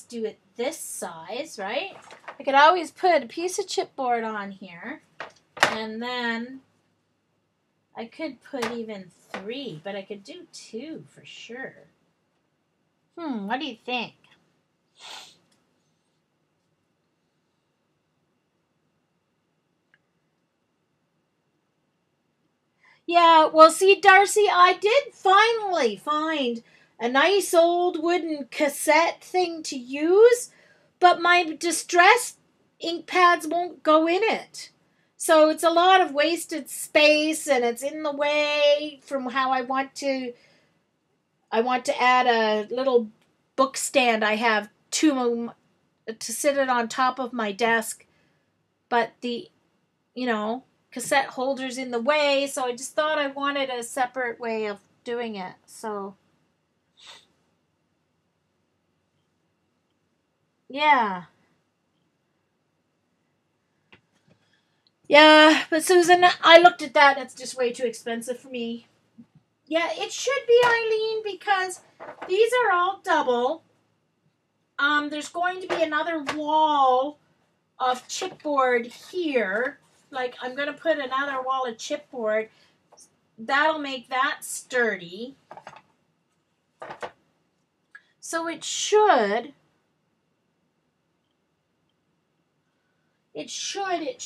do it this size, right? I could always put a piece of chipboard on here, and then I could put even 3, but I could do 2 for sure. What do you think? Yeah, well, see, Darcy, I did finally find a nice old wooden cassette thing to use, but my distress ink pads won't go in it. So it's a lot of wasted space, and it's in the way from how I want to add a little book stand I have to sit it on top of my desk, but the, cassette holder's in the way, so I just thought I wanted a separate way of doing it. So yeah, but Susan, I looked at that. That's just way too expensive for me. Yeah, it should be, Eileen, because these are all double. There's going to be another wall of chipboard here. Like, I'm going to put another wall of chipboard. That'll make that sturdy. So it should. It should. It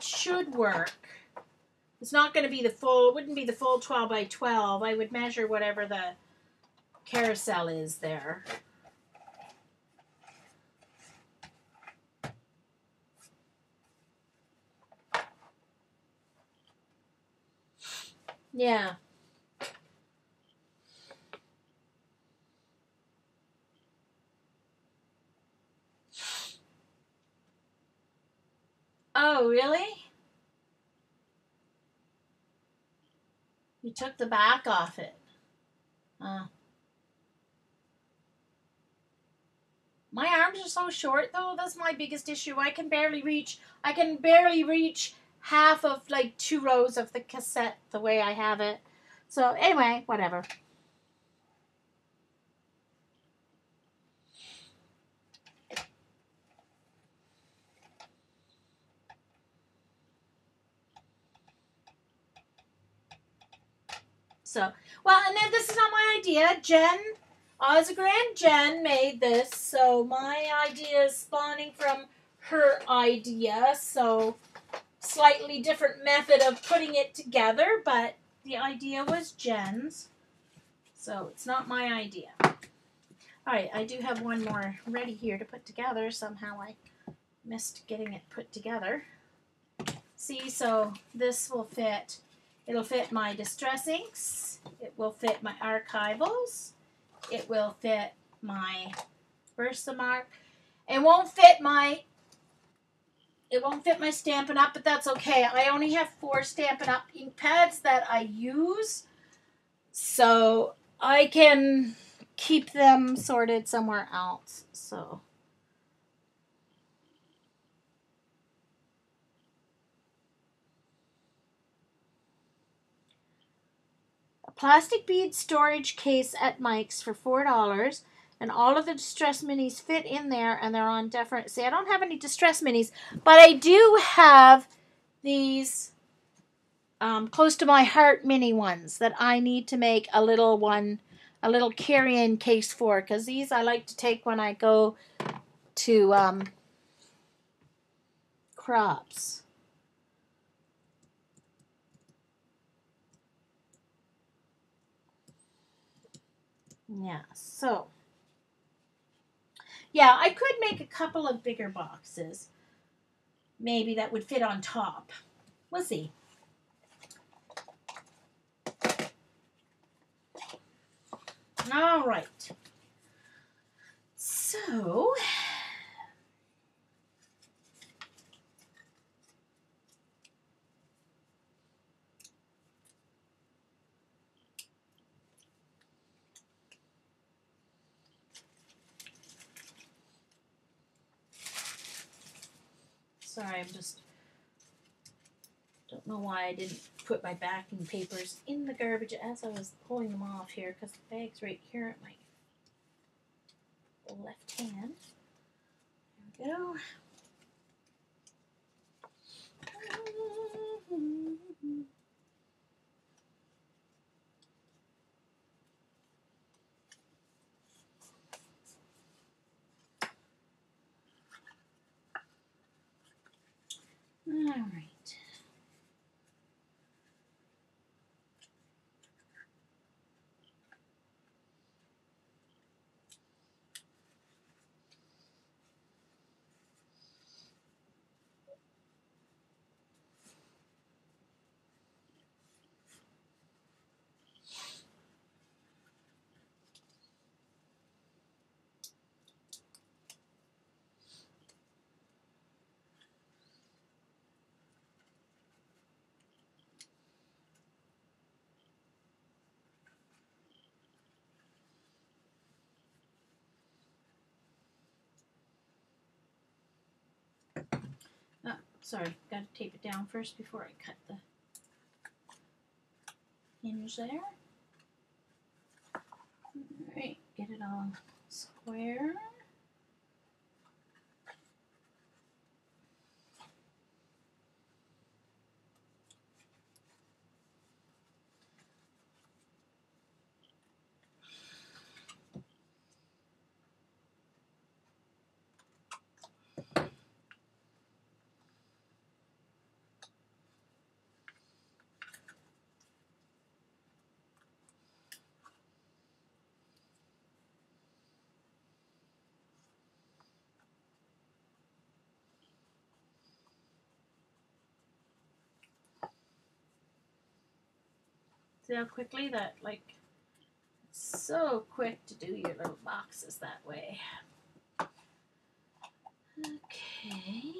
should work. It's not going to be it wouldn't be the full 12 by 12. I would measure whatever the carousel is there. Yeah. Oh, really? You took the back off it. My arms are so short, though. That's my biggest issue. I can barely reach half of, like, 2 rows of the cassette the way I have it. So, anyway, whatever. So, well, and then this is not my idea. Jen made this, so my idea is spawning from her idea. So, slightly different method of putting it together, but the idea was Jen's. So, it's not my idea. All right, I do have one more ready here to put together. Somehow I missed getting it put together. See, so this will fit It'll fit my distress inks. It will fit my archivals. It will fit my Versamark. It won't fit my Stampin' Up, but that's okay. I only have 4 Stampin' Up ink pads that I use, so I can keep them sorted somewhere else. So a plastic bead storage case at Mike's for $4. And all of the Distress Minis fit in there, and they're on different... See, I don't have any Distress Minis, but I do have these close to my heart mini ones that I need to make a little one, a little carry-in case for, because these I like to take when I go to crops. Yeah, so... Yeah, I could make a couple of bigger boxes. Maybe that would fit on top. We'll see. All right. So... Sorry, I'm just... Don't know why I didn't put my backing papers in the garbage as I was pulling them off here, because the bag's right here at my left hand. There we go. All right. Oh, sorry, got to tape it down first before I cut the hinge there. All right, get it all square. See how quickly that, like, so quick to do your little boxes that way. Okay.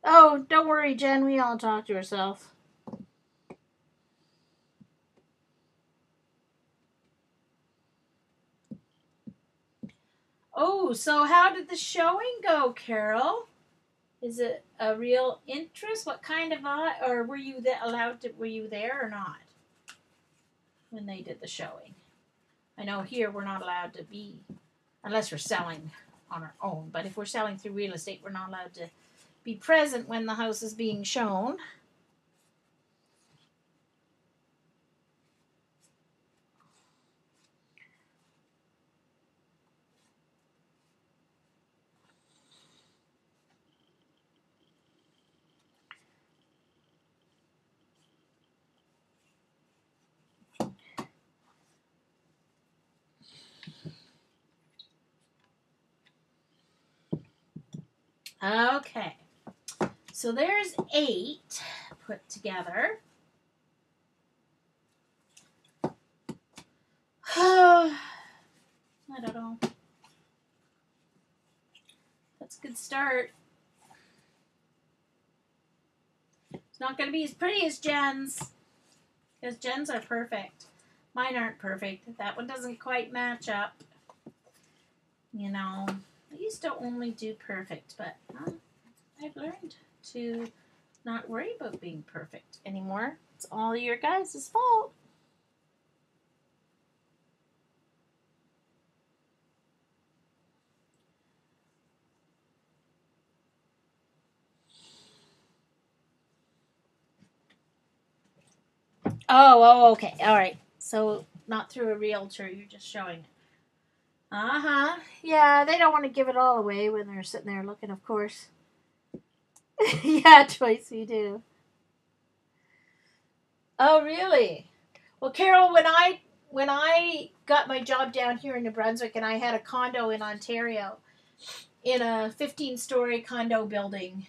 Oh, don't worry, Jen. We all talk to herself. Oh, so how did the showing go, Carol? Is it a real interest? What kind of or were you allowed to? Were you there or not when they did the showing? I know here we're not allowed to be unless we're selling on our own. But if we're selling through real estate, we're not allowed to be present when the house is being shown. Okay. So there's 8 put together. I don't know. That's a good start. It's not going to be as pretty as Jen's, because Jen's are perfect. Mine aren't perfect. That one doesn't quite match up. You know, I used to only do perfect, but I've learned to not worry about being perfect anymore. It's all your guys' fault. Oh, okay. All right. So not through a realtor, you're just showing it. Uh-huh. Yeah, they don't want to give it all away when they're sitting there looking, of course. Yeah, twice we do. Oh, really? Well, Carol, when I got my job down here in New Brunswick and I had a condo in Ontario in a 15-story condo building.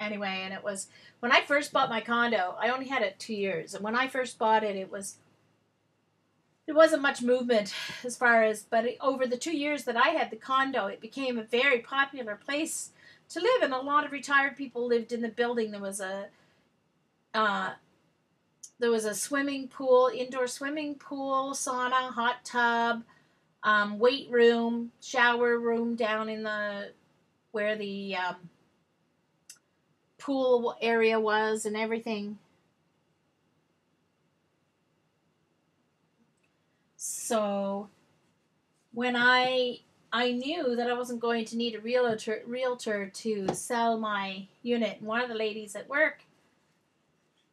Anyway, and it was when I first bought my condo, I only had it 2 years, and when I first bought it, there wasn't much movement as far as, but over the 2 years that I had the condo, it became a very popular place to live, and a lot of retired people lived in the building. There was a swimming pool, indoor swimming pool, sauna, hot tub, weight room, shower room down in where the pool area was and everything. So when I knew that I wasn't going to need a realtor to sell my unit, and one of the ladies at work,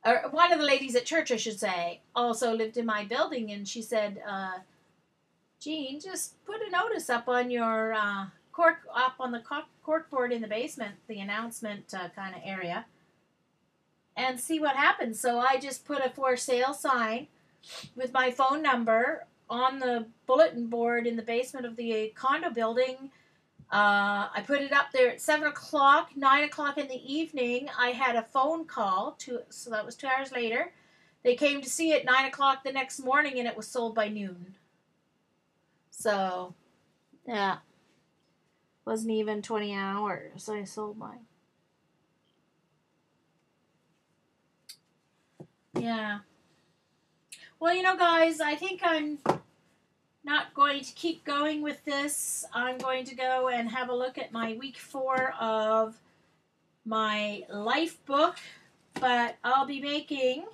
or one of the ladies at church, I should say, also lived in my building, and she said, Jean, just put a notice up on your corkboard in the basement, the announcement kind of area, and see what happens. So I just put a for sale sign with my phone number on the bulletin board in the basement of the condo building. I put it up there at 7 o'clock, 9 o'clock in the evening. I had a phone call, so that was 2 hours later. They came to see it 9 o'clock the next morning, and it was sold by noon. So, yeah. Wasn't even 20 hours I sold mine. Yeah. Well, you know, guys, I think I'm not going to keep going with this. I'm going to go and have a look at my week 4 of my life book, but I'll be making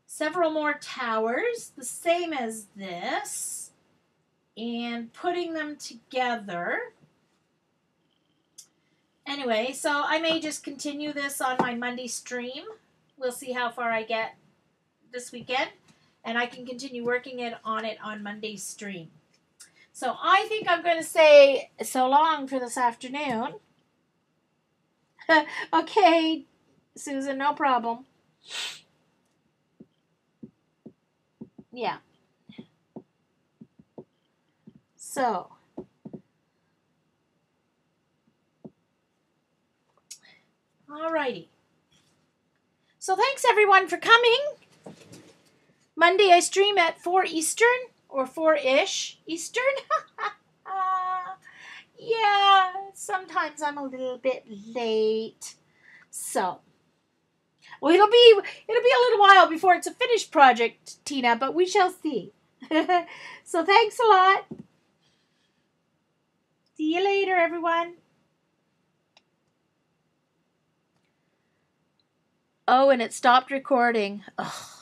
several more towers, the same as this, and putting them together. Anyway, so I may just continue this on my Monday stream. We'll see how far I get this weekend, and I can continue working on it on Monday's stream. So I think I'm going to say so long for this afternoon. Okay, Susan, no problem. Yeah. So, alrighty. So thanks everyone for coming. Monday I stream at 4 Eastern, or 4-ish Eastern. Yeah, sometimes I'm a little bit late. So, well, it'll be a little while before it's a finished project, Tina, but we shall see. So thanks a lot. See you later, everyone. Oh, and it stopped recording. Ugh.